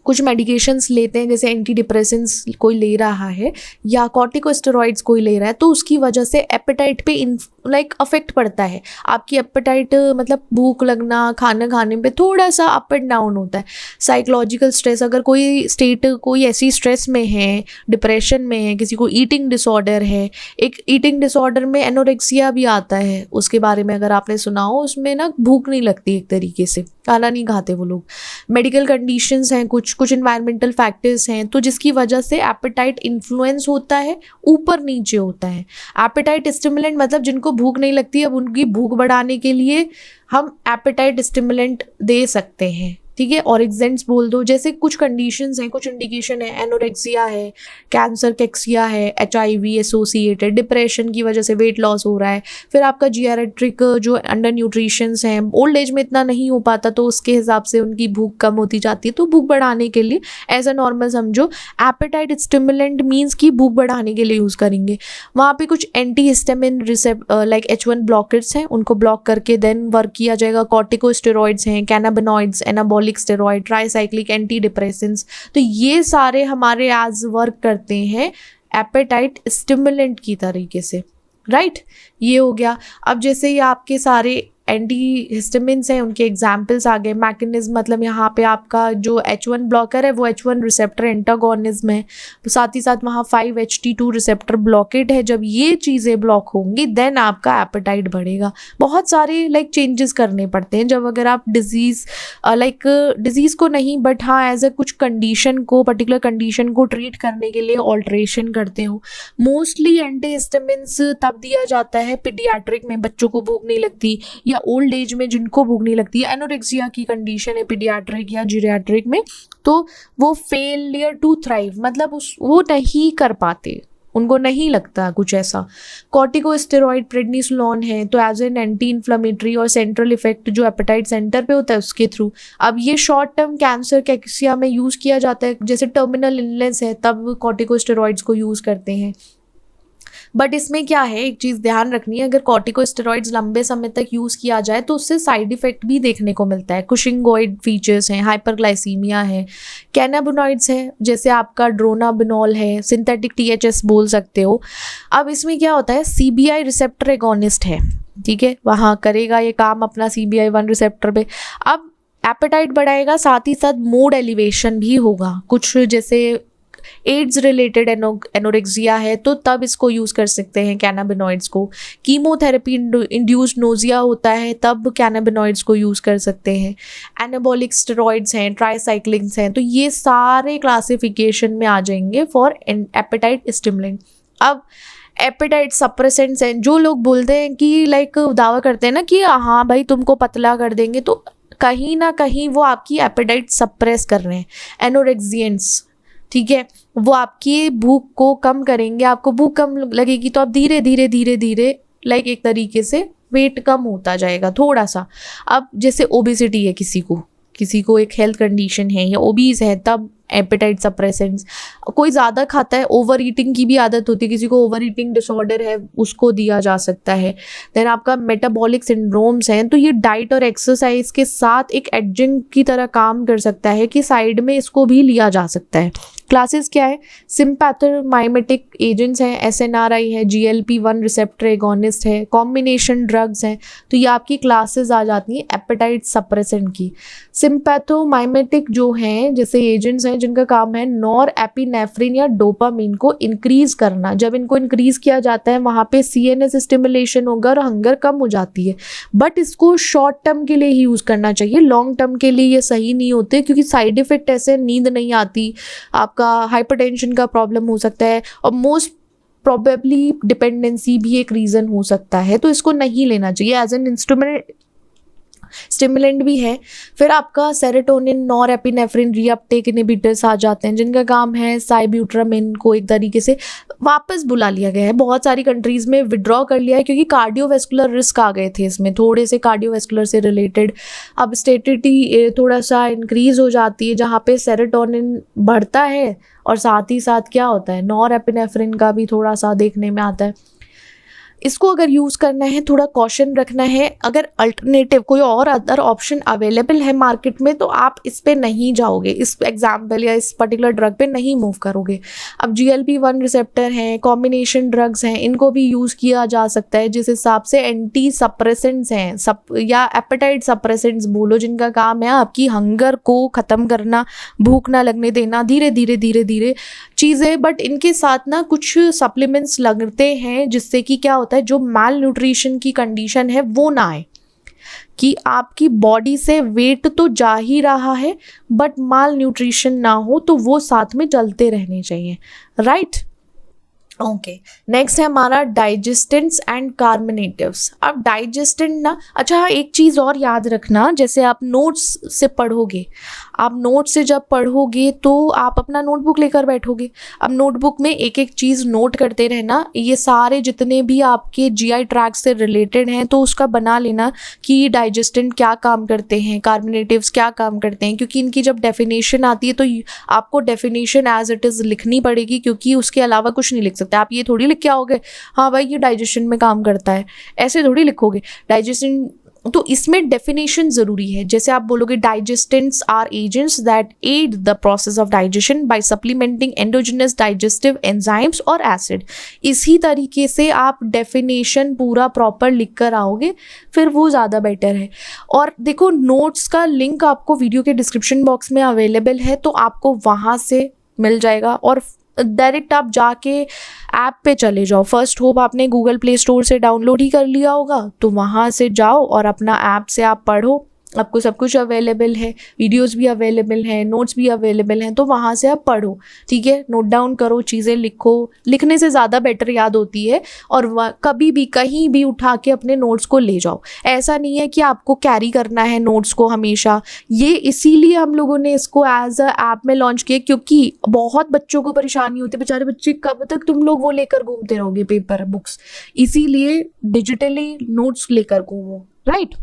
कुछ मेडिकेशंस लेते हैं, जैसे एंटी डिप्रेसेंट्स कोई ले रहा है या कॉर्टिकोस्टेरॉइड्स कोई ले रहा है, तो उसकी वजह से एपेटाइट पे लाइक अफेक्ट पड़ता है। आपकी एपेटाइट मतलब भूख लगना, खाना खाने पे थोड़ा सा अप एंड डाउन होता है। साइकोलॉजिकल स्ट्रेस, अगर कोई ऐसी स्ट्रेस में है, डिप्रेशन में है, किसी को ईटिंग डिसऑर्डर है, एक ईटिंग डिसऑर्डर में एनोरेक्सिया भी आता है, उसके बारे में अगर आपने सुना हो, उसमें ना भूख नहीं लगती, एक तरीके से खाना नहीं खाते वो लोग। मेडिकल कंडीशंस हैं, कुछ एनवायरमेंटल फैक्टर्स हैं, तो जिसकी वजह से एपेटाइट इन्फ्लुएंस होता है, ऊपर नीचे होता है। एपेटाइट स्टिमुलेंट मतलब जिनको भूख नहीं लगती, अब उनकी भूख बढ़ाने के लिए हम एपेटाइट स्टिमुलेंट दे सकते हैं, ठीक है। और एग्जेंट्स बोल दो, जैसे कुछ कंडीशंस हैं, कुछ इंडिकेशन है, एनोरेक्सिया है, कैंसर कैक्सिया है, HIV एसोसिएटेड, डिप्रेशन की वजह से वेट लॉस हो रहा है, फिर आपका जियाट्रिक जो अंडर न्यूट्रिशंस हैं, ओल्ड एज में इतना नहीं हो पाता, तो उसके हिसाब से उनकी भूख कम होती जाती है। तो भूख बढ़ाने के लिए ऐसा नॉर्मल समझो, एपेटाइट स्टिमुलेंट मीन्स की भूख बढ़ाने के लिए यूज़ करेंगे। वहाँ पे कुछ एंटी हिस्टामिन लाइक H1 ब्लॉकेट्स हैं, उनको ब्लॉक करके देन वर्क किया जाएगा। कॉर्टिकोस्टेरॉइड्स हैं, cannabinoids, anabolic steroid, tricyclic anti depressants, तो ये सारे हमारे एज वर्क करते हैं एपेटाइट स्टिमुलेंट की तरीके से, राइट। ये हो गया। अब जैसे ये आपके सारे एंटी हिस्टामिन्स हैं, उनके एग्जाम्पल्स आ गए। मैकेनिज्म मतलब यहाँ पे आपका जो H1 ब्लॉकर है वो H1 रिसेप्टर एंटागोनिज्म है, साथ ही साथ वहाँ 5-HT2 रिसेप्टर ब्लॉकेट है। जब ये चीज़ें ब्लॉक होंगी देन आपका एपेटाइट बढ़ेगा। बहुत सारे लाइक चेंजेस करने पड़ते हैं जब अगर आप डिजीज़ को नहीं, बट हाँ एज ए कुछ कंडीशन को, पर्टिकुलर कंडीशन को ट्रीट करने के लिए ऑल्ट्रेशन करते हो। मोस्टली एंटी हिस्टामिन्स तब दिया जाता है पीडियाट्रिक में, बच्चों को भूख नहीं लगती, या ओल्ड एज में जिनको भूख नहीं लगती है, एनोरेक्सिया की कंडीशन है पीडियाट्रिक या जीरियाट्रिक में, तो वो फेलियर टू थ्राइव मतलब वो नहीं कर पाते, उनको नहीं लगता कुछ ऐसा। कॉर्टिकोस्टेरॉइड प्रेडनिसोलोन है, तो एज एन एंटी इन्फ्लेमेटरी और सेंट्रल इफेक्ट जो एपेटाइट सेंटर पे होता है उसके थ्रू। अब ये शॉर्ट टर्म कैंसर कैक्सिया में यूज़ किया जाता है, जैसे टर्मिनल इलनेस है तब कॉर्टिकोस्टेरॉइड्स को यूज़ करते हैं। बट इसमें क्या है, एक चीज़ ध्यान रखनी है, अगर कॉर्टिकोस्टेरॉइड्स लंबे समय तक यूज़ किया जाए तो उससे साइड इफेक्ट भी देखने को मिलता है। कुशिंगोइड फीचर्स हैं, हाइपरग्लाइसीमिया है, कैनाबिनॉइड्स है, जैसे आपका ड्रोनाबिनॉल है, सिंथेटिक THS बोल सकते हो। अब इसमें क्या होता है, CB1 रिसेप्टर एगोनिस्ट है, ठीक है, वहाँ करेगा ये काम अपना CB1 रिसेप्टर पे। अब एपेटाइट बढ़ाएगा, साथ ही साथ मूड एलिवेशन भी होगा। कुछ जैसे एड्स रिलेटेड एनोरेक्सिया है तो तब इसको यूज़ कर सकते हैं कैनाबिनॉइड्स को। कीमोथेरेपी इंड्यूस्ड नोजिया होता है तब कैनाबिनॉइड्स को यूज़ कर सकते हैं। एनाबॉलिक स्टेरॉइड्स हैं, ट्राइसाइक्लिक्स हैं, तो ये सारे क्लासिफिकेशन में आ जाएंगे फॉर एपेटाइट स्टिमुलेंट। अब एपेटाइट सप्रेसेंट्स हैं, जो लोग बोलते हैं कि लाइक दावा करते हैं ना कि हाँ भाई तुमको पतला कर देंगे, तो कहीं ना कहीं वो आपकी एपेटाइट सप्रेस कर रहे हैं। एनोरेक्सियंट्स, ठीक है, वो आपकी भूख को कम करेंगे, आपको भूख कम लगेगी तो आप धीरे धीरे लाइक एक तरीके से वेट कम होता जाएगा थोड़ा सा। अब जैसे ओबेसिटी है, किसी को एक हेल्थ कंडीशन है या ओबीज है, तब एपेटाइट सप्रेसेंट्स। कोई ज़्यादा खाता है, ओवर ईटिंग की भी आदत होती है, किसी को ओवर ईटिंग डिसऑर्डर है, उसको दिया जा सकता है। देन आपका मेटाबॉलिक सिंड्रोम्स हैं, तो ये डाइट और एक्सरसाइज के साथ एक एडजंक्ट की तरह काम कर सकता है कि साइड में इसको भी लिया जा सकता है। क्लासेस क्या है? सिम्पैथोमाइमेटिक एजेंट्स हैं, एसएनआरआई है, GLP-1 रिसेप्टर एगोनिस्ट है, कॉम्बिनेशन ड्रग्स हैं। तो ये आपकी क्लासेस आ जाती हैं एपेटाइट सप्रेसेंट की। सिम्पैथोमाइमेटिक जो हैं जैसे एजेंट्स हैं जिनका काम है नॉर एपिनेफ्रिन या डोपामिन को इंक्रीज करना। जब इनको इंक्रीज किया जाता है वहाँ पे CNS स्टिमुलेशन होगा और हंगर कम हो जाती है। बट इसको शॉर्ट टर्म के लिए ही यूज़ करना चाहिए, लॉन्ग टर्म के लिए ये सही नहीं होते, क्योंकि साइड इफेक्ट ऐसे नींद नहीं आती, आपका हाइपरटेंशन का प्रॉब्लम हो सकता है, और मोस्ट प्रोबेबली डिपेंडेंसी भी एक रीज़न हो सकता है। तो इसको नहीं लेना चाहिए, एज एन इंस्ट्रूमेंट स्टिमुलेंट भी है। फिर आपका सेरोटोनिन, नॉरएपिनेफ्रिन रीअपटेक इनहिबिटर्स आ जाते हैं जिनका काम है साइब्यूट्रामिन को एक तरीके से वापस बुला लिया गया है। बहुत सारी कंट्रीज़ में विड्रॉ कर लिया है क्योंकि कार्डियोवैस्कुलर रिस्क आ गए थे इसमें, थोड़े से कार्डियोवैस्कुलर से रिलेटेड। अब स्टेटिटी थोड़ा सा इंक्रीज़ हो जाती है जहाँ पे सेरोटोनिन बढ़ता है, और साथ ही साथ क्या होता है, नॉरएपिनेफ्रिन का भी थोड़ा सा देखने में आता है। इसको अगर यूज़ करना है थोड़ा कॉशन रखना है। अगर अल्टरनेटिव कोई और अदर ऑप्शन अवेलेबल है मार्केट में तो आप इस पे नहीं जाओगे, इस एग्जाम्पल या इस पर्टिकुलर ड्रग पे नहीं मूव करोगे। अब GLP-1 रिसेप्टर हैं, कॉम्बिनेशन ड्रग्स हैं, इनको भी यूज़ किया जा सकता है जिस हिसाब से एंटी सप्रेसेंट्स हैं या एपेटाइट सप्रेसेंट्स बोलो, जिनका काम है आपकी हंगर को ख़त्म करना, भूख ना लगने देना, धीरे धीरे चीज़ें। बट इनके साथ ना कुछ सप्लीमेंट्स लगते हैं जिससे कि क्या होता है, जो माल न्यूट्रिशन की कंडीशन है वो ना आए, कि आपकी बॉडी से वेट तो जा ही रहा है बट माल न्यूट्रिशन ना हो, तो वो साथ में चलते रहने चाहिए, राइट। ओके, नेक्स्ट है हमारा डाइजेस्टेंट्स एंड कार्मिनेटिव्स। अब डाइजेस्टेंट ना, अच्छा एक चीज़ और याद रखना, जैसे आप नोट्स से पढ़ोगे, आप नोट से जब पढ़ोगे तो आप अपना नोटबुक लेकर बैठोगे। अब नोटबुक में एक एक चीज़ नोट करते रहना, ये सारे जितने भी आपके GI ट्रैक्ट से रिलेटेड हैं तो उसका बना लेना कि डाइजेस्टेंट क्या काम करते हैं, कार्मिनेटिव्स क्या काम करते हैं, क्योंकि इनकी जब डेफिनेशन आती है तो आपको डेफिनेशन एज इट इज़ लिखनी पड़ेगी, क्योंकि उसके अलावा कुछ नहीं लिख सकते आप। ये थोड़ी लिख के आओगे हाँ भाई ये डाइजेशन में काम करता है, ऐसे थोड़ी लिखोगे डाइजेशन। तो इसमें डेफिनेशन ज़रूरी है। जैसे आप बोलोगे digestants are agents that aid the process of digestion by supplementing endogenous digestive enzymes और एसिड। इसी तरीके से आप डेफिनेशन पूरा प्रॉपर लिख कर आओगे, फिर वो ज़्यादा बेटर है। और देखो नोट्स का लिंक आपको वीडियो के डिस्क्रिप्शन बॉक्स में अवेलेबल है, तो आपको वहाँ से मिल जाएगा, और डायरेक्ट आप जाके ऐप पे चले जाओ। फर्स्ट होप आपने गूगल प्ले स्टोर से डाउनलोड ही कर लिया होगा, तो वहाँ से जाओ और अपना ऐप से आप पढ़ो, आपको सब कुछ अवेलेबल है, वीडियोस भी अवेलेबल हैं, नोट्स भी अवेलेबल हैं, तो वहाँ से आप पढ़ो, ठीक है। नोट डाउन करो, चीज़ें लिखो, लिखने से ज़्यादा बेटर याद होती है। और कभी भी कहीं भी उठा के अपने नोट्स को ले जाओ, ऐसा नहीं है कि आपको कैरी करना है नोट्स को हमेशा। ये इसीलिए हम लोगों ने इसको एज अ ऐप में लॉन्च किया, क्योंकि बहुत बच्चों को परेशानी होती है, बेचारे बच्चे कब तक तुम लोग वो लेकर घूमते रहोगे पेपर बुक्स, इसीलिए डिजिटली नोट्स लेकर घूमो, राइट।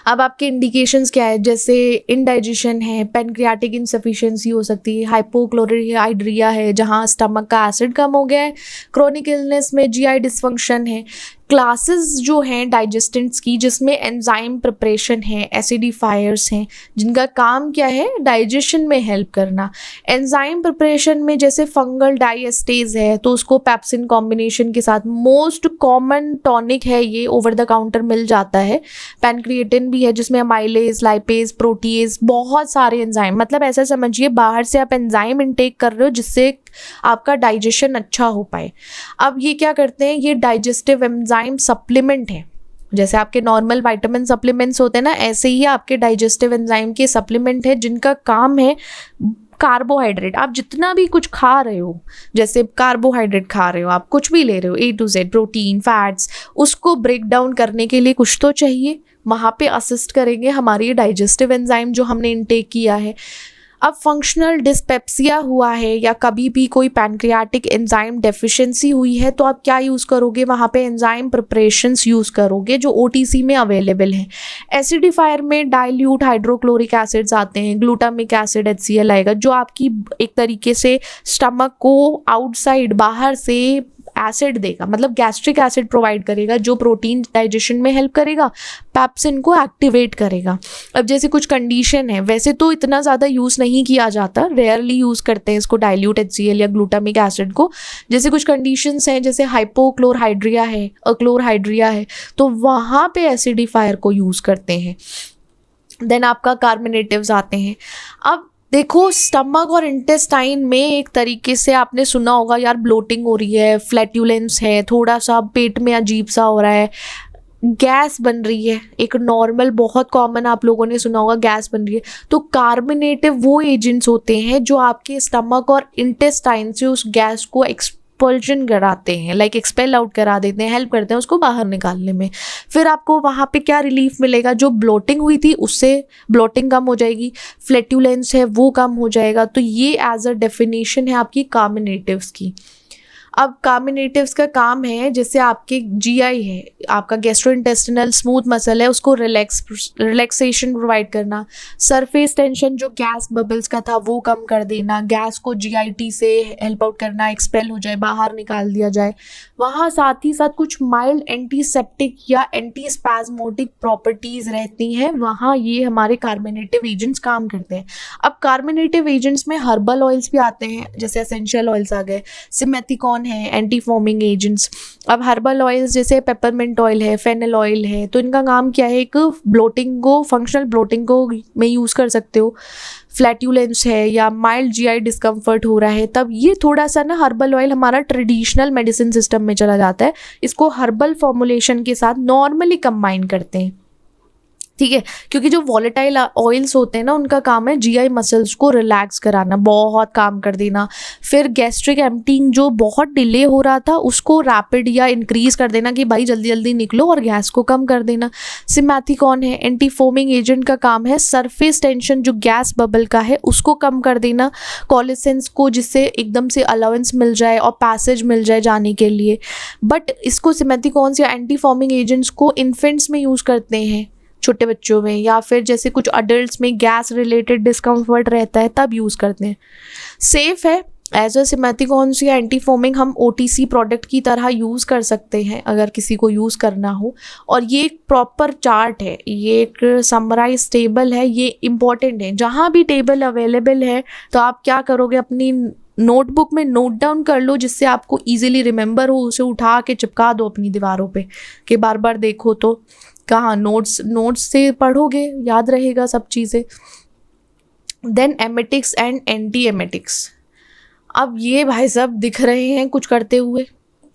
अब आपके इंडिकेशंस क्या है, जैसे इनडाइजेशन है, पैनक्रियाटिक इनसफिशिएंसी हो सकती है, हाइपोक्लोराइड्रिया है जहाँ स्टमक का एसिड कम हो गया है, क्रोनिक इलनेस में GI डिस्फंक्शन है। क्लासेस जो हैं डाइजेस्टेंट्स की, जिसमें एंजाइम प्रिपरेशन है, एसिडिफायर्स हैं जिनका काम क्या है डाइजेशन में हेल्प करना। एंजाइम प्रिपरेशन में जैसे फंगल डाइएस्टेज है तो उसको पेप्सिन कॉम्बिनेशन के साथ, मोस्ट कॉमन टॉनिक है ये, ओवर द काउंटर मिल जाता है। पैनक्रिएटिन भी है जिसमें अमाइलेज, लाइपेज, प्रोटीएज, बहुत सारे एंजाइम, मतलब ऐसा समझिए बाहर से आप एंजाइम इनटेक कर रहे हो जिससे आपका डाइजेशन अच्छा हो पाए। अब ये क्या करते हैं, ये डाइजेस्टिव एंजाइम सप्लीमेंट है। जैसे आपके नॉर्मल विटामिन सप्लीमेंट्स होते हैं ना, ऐसे ही आपके डाइजेस्टिव एंजाइम के सप्लीमेंट है जिनका काम है कार्बोहाइड्रेट। आप जितना भी कुछ खा रहे हो, जैसे कार्बोहाइड्रेट खा रहे हो, आप कुछ भी ले रहे हो A to Z, protein, fats, उसको ब्रेक डाउन करने के लिए कुछ तो चाहिए, वहाँ पे असिस्ट करेंगे हमारी डाइजेस्टिव एंजाइम जो हमने इनटेक किया है। अब फंक्शनल डिस्पेप्सिया हुआ है या कभी भी कोई पैनक्रियाटिक एंजाइम डेफिशिएंसी हुई है तो आप क्या यूज़ करोगे, वहाँ पे एंजाइम प्रिपरेशंस यूज़ करोगे जो ओटीसी में अवेलेबल हैं। एसिडिफायर में डाइल्यूट हाइड्रोक्लोरिक एसिड्स आते हैं, ग्लूटामिक एसिड HCl आएगा जो आपकी एक तरीके से स्टमक को आउटसाइड बाहर से एसिड देगा, मतलब गैस्ट्रिक एसिड प्रोवाइड करेगा जो प्रोटीन डाइजेशन में हेल्प करेगा, पैप्सिन को एक्टिवेट करेगा। अब जैसे कुछ कंडीशन है, वैसे तो इतना ज़्यादा यूज़ नहीं किया जाता, रेयरली यूज़ करते हैं इसको डाइल्यूट HCl या ग्लूटामिक एसिड को। जैसे कुछ कंडीशंस हैं जैसे हाइपोक्लोरहाइड्रिया है, अक्लोरहाइड्रिया है, तो वहाँ पे एसिडिफायर को यूज़ करते हैं। देन आपका कार्बोनेटिव्स आते हैं। अब देखो स्टमक और इंटेस्टाइन में एक तरीके से आपने सुना होगा यार ब्लोटिंग हो रही है, फ्लैटुलेंस है, थोड़ा सा पेट में अजीब सा हो रहा है, गैस बन रही है, एक नॉर्मल बहुत कॉमन आप लोगों ने सुना होगा गैस बन रही है। तो कार्बोनेटिव वो एजेंट्स होते हैं जो आपके स्टमक और इंटेस्टाइन से उस गैस को एक्सपल्जन कराते हैं, लाइक एक्सपेल आउट करा देते हैं, हेल्प करते हैं उसको बाहर निकालने में। फिर आपको वहाँ पे क्या रिलीफ मिलेगा, जो ब्लोटिंग हुई थी उससे ब्लोटिंग कम हो जाएगी, फ्लैटुलेंस है वो कम हो जाएगा। तो ये एज अ डेफिनेशन है आपकी कार्बोनेटिव्स की। अब कार्बोनेटिव्स का काम है जैसे आपके जीआई है, आपका गैस्ट्रोइंटेस्टिनल स्मूथ मसल है, उसको रिलैक्सेशन प्रोवाइड करना, सरफेस टेंशन जो गैस बबल्स का था वो कम कर देना, गैस को जीआईटी से हेल्प आउट करना, एक्सपेल हो जाए, बाहर निकाल दिया जाए। वहाँ साथ ही साथ कुछ माइल्ड एंटीसेप्टिक या एंटी स्पैज्मोटिक प्रॉपर्टीज़ रहती हैं, वहाँ ये हमारे कार्बोनेटिव एजेंट्स काम करते हैं। अब कार्बोनेटिव एजेंट्स में हर्बल ऑयल्स भी आते हैं, जैसे एसेंशियल ऑयल्स आ गए, सिमेथिकॉन है, एंटी फॉर्मिंग एजेंट्स। अब हर्बल ऑयल्स जैसे पेपरमिंट ऑयल है, फेनल ऑयल है, तो इनका काम क्या है, एक ब्लोटिंग को, फंक्शनल ब्लोटिंग को में यूज़ कर सकते हो। फ्लैटुलेंस है या माइल्ड जीआई डिस्कम्फर्ट हो रहा है, तब ये थोड़ा सा ना हर्बल ऑयल हमारा ट्रेडिशनल मेडिसिन सिस्टम में चला जाता है, इसको हर्बल फॉर्मुलेशन के साथ नॉर्मली कंबाइन करते हैं, ठीक है। क्योंकि जो वॉलेटाइल ऑयल्स होते हैं ना उनका काम है जीआई मसल्स को रिलैक्स कराना, बहुत काम कर देना। फिर गैस्ट्रिक एम्प्टिंग जो बहुत डिले हो रहा था उसको रैपिड या इंक्रीज कर देना कि भाई जल्दी जल्दी निकलो, और गैस को कम कर देना। सिमेथिकॉन है, एंटी फोमिंग एजेंट का काम है सरफेस टेंशन जो गैस बबल का है उसको कम कर देना, कॉलेसेंस को जिससे एकदम से अलाउंस मिल जाए और पैसेज मिल जाए जाने के लिए। बट इसको सिमेथिकॉन्स या एंटी फॉर्मिंग एजेंट्स को इन्फेंट्स में यूज़ करते हैं, छोटे बच्चों में, या फिर जैसे कुछ अडल्ट्स में गैस रिलेटेड डिस्कम्फर्ट रहता है तब यूज़ करते हैं। सेफ है एज अ सिमेथिकॉन्स या एंटी फोमिंग, हम OTC प्रोडक्ट की तरह यूज़ कर सकते हैं अगर किसी को यूज़ करना हो। और ये एक प्रॉपर चार्ट है, ये एक समराइज टेबल है, ये इम्पॉर्टेंट है। जहाँ भी टेबल अवेलेबल है तो आप क्या करोगे, अपनी नोटबुक में नोट डाउन कर लो जिससे आपको ईजिली रिमेंबर हो, उसे उठा के चिपका दो अपनी दीवारों पे कि बार बार देखो तो कहाँ, नोट्स से पढ़ोगे याद रहेगा सब चीज़ें। Then emetics and anti emetics. अब ये भाई साहब दिख रहे हैं कुछ करते हुए,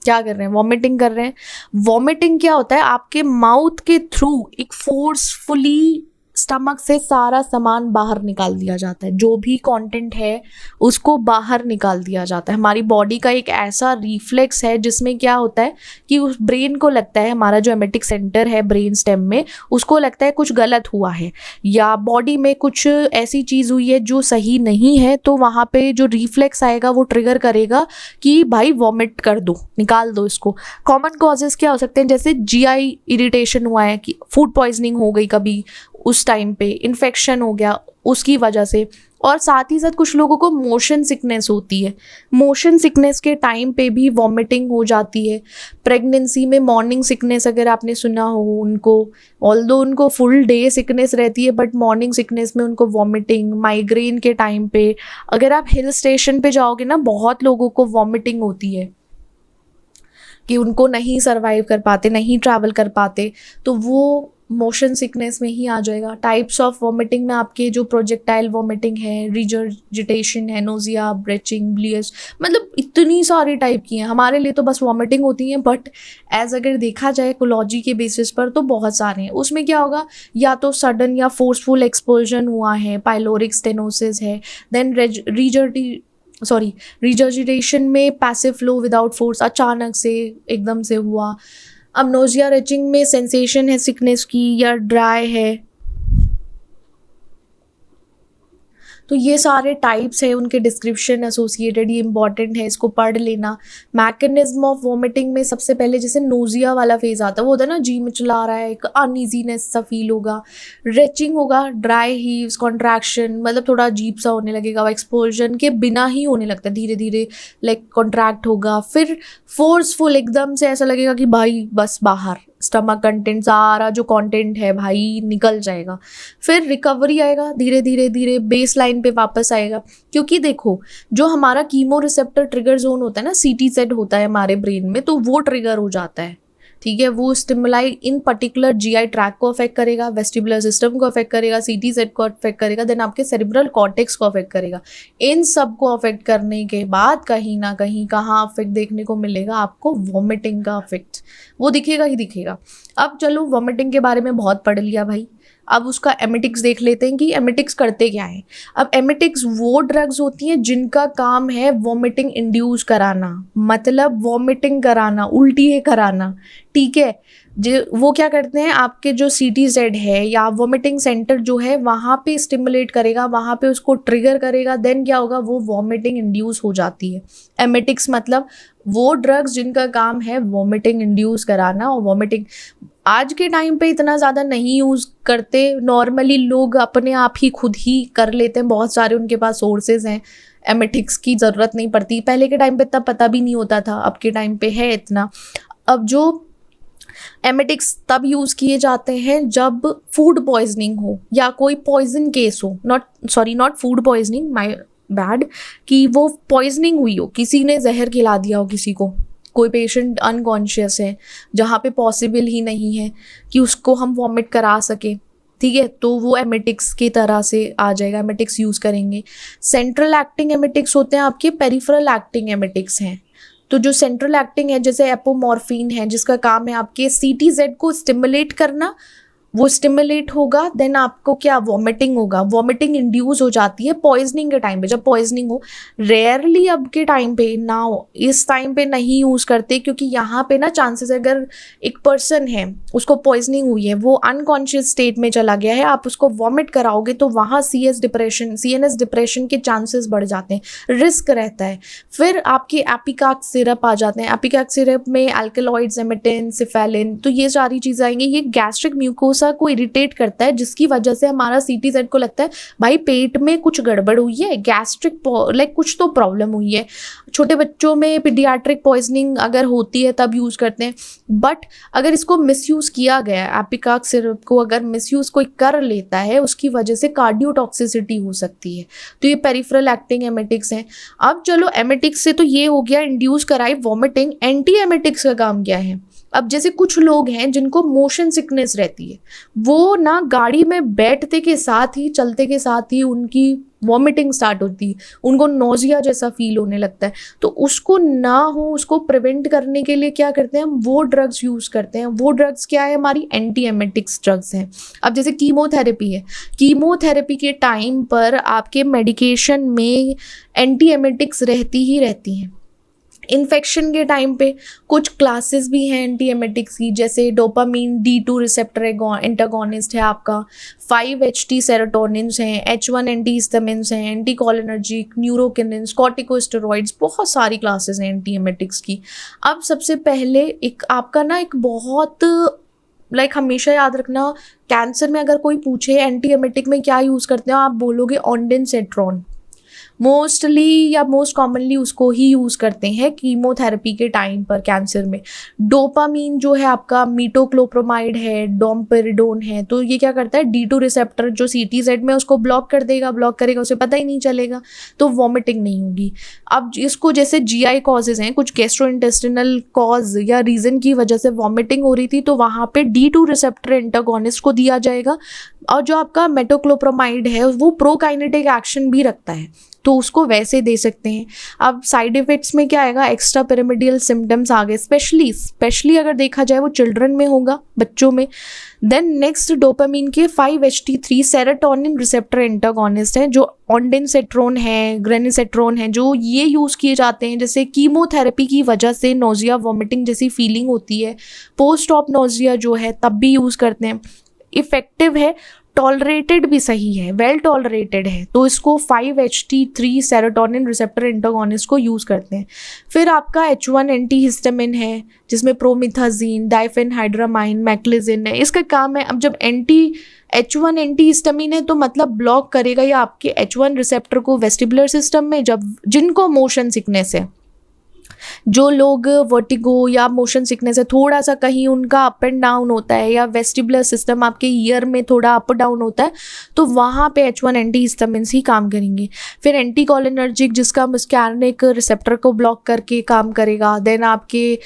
क्या कर रहे हैं, वॉमिटिंग कर रहे हैं। वॉमिटिंग क्या होता है, आपके माउथ के थ्रू एक फोर्सफुली स्टमक से सारा सामान बाहर निकाल दिया जाता है, जो भी कंटेंट है उसको बाहर निकाल दिया जाता है। हमारी बॉडी का एक ऐसा रिफ्लेक्स है जिसमें क्या होता है कि उस ब्रेन को लगता है, हमारा जो एमेटिक सेंटर है ब्रेन स्टेम में, उसको लगता है कुछ गलत हुआ है या बॉडी में कुछ ऐसी चीज़ हुई है जो सही नहीं है, तो वहाँ पे जो रिफ्लेक्स आएगा वो ट्रिगर करेगा कि भाई वॉमिट कर दो, निकाल दो इसको। कॉमन कॉजेज़ क्या हो सकते हैं, जैसे GI इरिटेशन हुआ है, कि फूड पॉइजनिंग हो गई कभी उस टाइम पे, इन्फेक्शन हो गया उसकी वजह से, और साथ ही साथ कुछ लोगों को मोशन सिकनेस होती है, मोशन सिकनेस के टाइम पे भी वॉमिटिंग हो जाती है। प्रेगनेंसी में मॉर्निंग सिकनेस अगर आपने सुना हो, उनको ऑल्दो उनको फुल डे सिकनेस रहती है बट मॉर्निंग सिकनेस में उनको वॉमिटिंग, माइग्रेन के टाइम पे, अगर आप हिल स्टेशन पे जाओगे ना बहुत लोगों को वॉमिटिंग होती है कि उनको नहीं सर्वाइव कर पाते, नहीं ट्रैवल कर पाते, तो वो मोशन सिकनेस में ही आ जाएगा। टाइप्स ऑफ वॉमिटिंग में आपके जो प्रोजेक्टाइल वॉमिटिंग है, रिजर्जिटेशन है, नोजिया, ब्रेचिंग, ब्लियस, मतलब इतनी सारी टाइप की हैं। हमारे लिए तो बस वॉमिटिंग होती हैं, बट एज अगर देखा जाए इकोलॉजी के बेसिस पर तो बहुत सारे हैं। उसमें क्या होगा, या तो सडन या फोर्सफुल एक्सपोजन हुआ है, पाइलोरिक स्टेनोसिस है, देन रिजर्जिटेशन में पैसिव फ्लो विदाउट फोर्स, अचानक से एकदम से हुआ। अब नोजिया, रेचिंग में सेंसेशन है सिकनेस की या ड्राई है, तो ये सारे टाइप्स हैं, उनके डिस्क्रिप्शन एसोसिएटेड, ये इंपॉर्टेंट है, इसको पढ़ लेना। मैकेनिज्म ऑफ वॉमिटिंग में सबसे पहले जैसे नोजिया वाला फेज आता है, वो होता है ना जी में चला रहा है, एक अनईजीनेस सा फील होगा, रेचिंग होगा, ड्राई हीव्स, कॉन्ट्रैक्शन, मतलब थोड़ा अजीब सा होने लगेगा, एक्सपोजन के बिना ही होने लगता है, धीरे धीरे लाइक कॉन्ट्रैक्ट होगा। फिर फोर्सफुल एकदम से ऐसा लगेगा कि भाई बस बाहर, स्टमक कंटेंट सारा जो कंटेंट है भाई निकल जाएगा। फिर रिकवरी आएगा, धीरे धीरे धीरे बेस लाइन पे वापस आएगा। क्योंकि देखो जो हमारा कीमो रिसेप्टर ट्रिगर जोन होता है ना, CTZ होता है हमारे ब्रेन में, तो वो ट्रिगर हो जाता है, ठीक है। वो स्टिमुलाई इन पर्टिकुलर GI ट्रैक को अफेक्ट करेगा, वेस्टिबुलर सिस्टम को अफेक्ट करेगा, CTZ को अफेक्ट करेगा, देन आपके सेरिब्रल कॉर्टेक्स को अफेक्ट करेगा। इन सब को अफेक्ट करने के बाद कहीं ना कहीं कहाँ अफेक्ट देखने को मिलेगा आपको, वॉमिटिंग का अफेक्ट, वो दिखेगा ही दिखेगा। अब चलो वॉमिटिंग के बारे में बहुत पढ़ लिया भाई, अब उसका एमेटिक्स देख लेते हैं कि एमेटिक्स करते क्या है। अब एमेटिक्स वो ड्रग्स होती हैं जिनका काम है वॉमिटिंग इंड्यूस कराना, मतलब वॉमिटिंग कराना, उल्टी कराना, ठीक है। जो वो क्या करते हैं, आपके जो CTZ है या वॉमिटिंग सेंटर जो है वहाँ पे स्टिमुलेट करेगा, वहाँ पे उसको ट्रिगर करेगा, देन क्या होगा, वो वॉमिटिंग इंड्यूस हो जाती है। एमेटिक्स मतलब वो ड्रग्स जिनका काम है वॉमिटिंग इंड्यूस कराना। और वॉमिटिंग आज के टाइम पे इतना ज़्यादा नहीं यूज़ करते, नॉर्मली लोग अपने आप ही खुद ही कर लेते हैं, बहुत सारे उनके पास सोर्सेज हैं, एमेटिक्स की ज़रूरत नहीं पड़ती। पहले के टाइम पे इतना पता भी नहीं होता था, अब के टाइम पे है इतना। अब जो एमेटिक्स तब यूज़ किए जाते हैं जब फूड पॉइजनिंग हो या कोई पॉइजन केस हो, not food poisoning, my bad, कि वो पॉइजनिंग हुई हो, किसी ने जहर खिला दिया हो किसी को, कोई पेशेंट अनकॉन्शियस है जहाँ पे पॉसिबल ही नहीं है कि उसको हम वॉमिट करा सके, ठीक है, तो वो एमेटिक्स की तरह से आ जाएगा, एमेटिक्स यूज़ करेंगे। सेंट्रल एक्टिंग एमेटिक्स होते हैं आपके, पेरिफेरल एक्टिंग एमेटिक्स हैं। तो जो सेंट्रल एक्टिंग है जैसे एपोमॉर्फिन है, जिसका काम है आपके CTZ को स्टिमुलेट करना, वो स्टिमुलेट होगा, देन आपको क्या, वॉमिटिंग होगा, वॉमिटिंग इंड्यूस हो जाती है पॉइजनिंग के टाइम पे, जब पॉइजनिंग हो। रेयरली अब के टाइम पे ना हो, इस टाइम पे नहीं यूज़ करते, क्योंकि यहाँ पे ना चांसेस, अगर एक पर्सन है उसको पॉइजनिंग हुई है, वो अनकॉन्शियस स्टेट में चला गया है, आप उसको वॉमिट कराओगे तो वहाँ CNS डिप्रेशन के चांसेस बढ़ जाते हैं, रिस्क रहता है। फिर आपके एपिकाक सिरप आ जाते हैं, एपिकाक सिरप में अल्कलॉइड्स, एमिटिन, सिफेलिन, तो ये सारी चीज़ें आएंगी। ये गैस्ट्रिक म्यूकोसा को इरिटेट करता है, जिसकी वजह से हमारा CTZ को लगता है भाई पेट में कुछ गड़बड़ हुई है, गैस्ट्रिक लाइक कुछ तो प्रॉब्लम हुई है। छोटे बच्चों में पीडियाट्रिक पॉइजनिंग अगर होती है तब यूज़ करते हैं, बट अगर इसको मिसयूज़ किया गया, एपिकाक सिरप को अगर मिसयूज़ कोई कर लेता है, उसकी वजह से कार्डियोटॉक्सिसिटी हो सकती है। तो ये पेरिफेरल एक्टिंग एमेटिक्स हैं। अब चलो एमेटिक्स से तो ये हो गया, इंड्यूस कराई वॉमिटिंग। एंटी एमेटिक्स का काम क्या है? अब जैसे कुछ लोग हैं जिनको मोशन सिकनेस रहती है, वो ना गाड़ी में बैठते के साथ ही, चलते के साथ ही उनकी वॉमिटिंग स्टार्ट होती है, उनको नोजिया जैसा फील होने लगता है। तो उसको ना हो, उसको प्रिवेंट करने के लिए क्या करते हैं हम, वो ड्रग्स यूज़ करते हैं। वो ड्रग्स क्या है, हमारी एंटी एमेटिक्स ड्रग्स हैं। अब जैसे कीमोथेरेपी है, कीमोथेरेपी के टाइम पर आपके मेडिकेशन में एंटी एमेटिक्स रहती ही रहती हैं। इन्फेक्शन के टाइम पे कुछ क्लासेस भी हैं एंटी एमेटिक्स की, जैसे डोपामीन D2 रिसेप्टर एंटागोनिस्ट है आपका, 5-HT सेरोटोनिन्स हैं, H1 एंटीहिस्टामिन्स हैं, एंटीकोलिनर्जिक, न्यूरोकिनिन्स, कॉर्टिकोस्टेरॉइड्स, बहुत सारी क्लासेस हैं एंटी एमेटिक्स की। अब सबसे पहले एक आपका ना एक बहुत हमेशा याद रखना, कैंसर में अगर कोई पूछे एंटी एमेटिक में क्या यूज़ करते हो, आप बोलोगे ऑन्डेंसेट्रॉन। मोस्टली या मोस्ट कॉमनली उसको ही यूज़ करते हैं कीमोथेरेपी के टाइम पर कैंसर में। डोपामीन जो है आपका, मीटोक्लोप्रोमाइड है, डोमपेरिडोन है, तो ये क्या करता है, D2 रिसेप्टर जो CTZ में उसको ब्लॉक करेगा, उसे पता ही नहीं चलेगा, तो वॉमिटिंग नहीं होगी। अब इसको जैसे GI कॉजेज हैं, कुछ गैस्ट्रोइंटेस्टिनल कॉज या रीज़न की वजह से वॉमिटिंग हो रही थी, तो वहाँ पे D2 रिसेप्टर एंटागोनिस्ट को दिया जाएगा। और जो आपका मेटोक्लोप्रोमाइड है वो प्रोकाइनेटिक एक्शन भी रखता है, तो उसको वैसे दे सकते हैं। अब साइड इफ़ेक्ट्स में क्या आएगा, एक्स्ट्रा पिरामिडियल सिम्टम्स आ गए, स्पेशली अगर देखा जाए वो चिल्ड्रन में होगा, बच्चों में। देन नेक्स्ट डोपामीन के 5-HT3 सेरोटोनिन रिसेप्टर एंटागोनिस्ट हैं, जो ऑन्डेंसेट्रोन है, ग्रेनिसेट्रोन है, जो ये यूज़ किए जाते हैं जैसे कीमोथेरेपी की वजह से नोजिया, वॉमिटिंग जैसी फीलिंग होती है, पोस्ट ऑप नोजिया जो है तब भी यूज़ करते हैं। इफ़ेक्टिव है टॉलरेटेड भी सही है, वेल टॉलरेटेड है, तो इसको 5-HT3 सेरोटोनिन रिसेप्टर एंटागोनिस्ट को यूज़ करते हैं। फिर आपका H1 एंटीहिस्टामिन है जिसमें प्रोमिथाजीन, डाइफेनहाइड्रामाइन, मैक्लिजिन है। इसका काम है, अब जब H1 एंटीहिस्टामिन है तो मतलब ब्लॉक करेगा या आपके H1 रिसेप्टर को वेस्टिबुलर सिस्टम में, जब जिनको मोशन सिकनेस है, जो लोग वर्टिगो या मोशन सिकनेस है, थोड़ा सा कहीं उनका अप एंड डाउन होता है या वेस्टिबुलर सिस्टम आपके ईयर में थोड़ा अप डाउन होता है, तो वहाँ पे H1 एंटीहिस्टामिन्स ही काम करेंगे। फिर एंटीकोलिनर्जिक जिसका मस्कैर्निक रिसेप्टर को ब्लॉक करके काम करेगा। देन आपके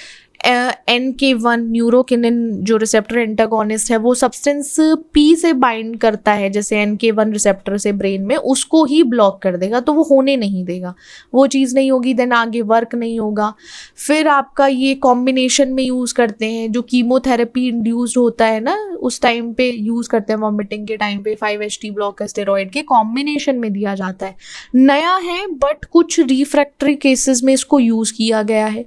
NK1 न्यूरोकिनिन जो रिसेप्टर एंटागोनिस्ट है, वो सब्सटेंस P से बाइंड करता है, जैसे NK1 रिसेप्टर से ब्रेन में, उसको ही ब्लॉक कर देगा, तो वो होने नहीं देगा, वो चीज़ नहीं होगी, देन आगे वर्क नहीं होगा। फिर आपका ये कॉम्बिनेशन में यूज़ करते हैं, जो कीमोथेरेपी इंड्यूस्ड होता है ना, उस टाइम पे यूज़ करते हैं, वॉमिटिंग के टाइम पे 5-HT ब्लॉकर स्टेरॉइड के कॉम्बिनेशन में दिया जाता है। नया है बट कुछ रिफ्रैक्टरी केसेस में इसको यूज़ किया गया है।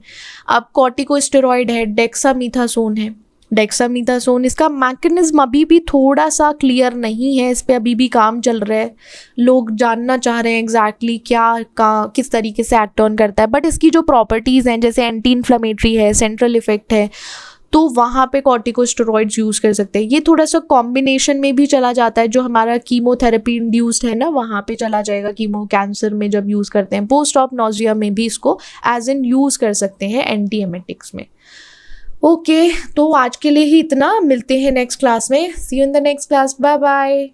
अब कॉर्टिकोस्टेरॉइड है, डेक्सामीथासोन है। डेक्सामीथासोन, इसका मैकेनिज्म अभी भी थोड़ा सा क्लियर नहीं है, इस पे अभी भी काम चल रहा है, लोग जानना चाह रहे हैं एग्जैक्टली किस तरीके से एक्ट ऑन करता है। बट इसकी जो प्रॉपर्टीज़ हैं, जैसे एंटी इन्फ्लेमेटरी है, सेंट्रल इफेक्ट है, तो वहाँ पे कॉर्टिकोस्टेरॉइड्स यूज़ कर सकते हैं। ये थोड़ा सा कॉम्बिनेशन में भी चला जाता है, जो हमारा कीमोथेरेपी इंड्यूस्ड है ना, वहाँ पे चला जाएगा। कीमो कैंसर में जब यूज़ करते हैं, पोस्ट ऑप नॉजिया में भी इसको एज इन यूज़ कर सकते हैं एंटी एमेटिक्स में। ओके, तो आज के लिए ही इतना, मिलते हैं नेक्स्ट क्लास में। See you in the next class, bye bye.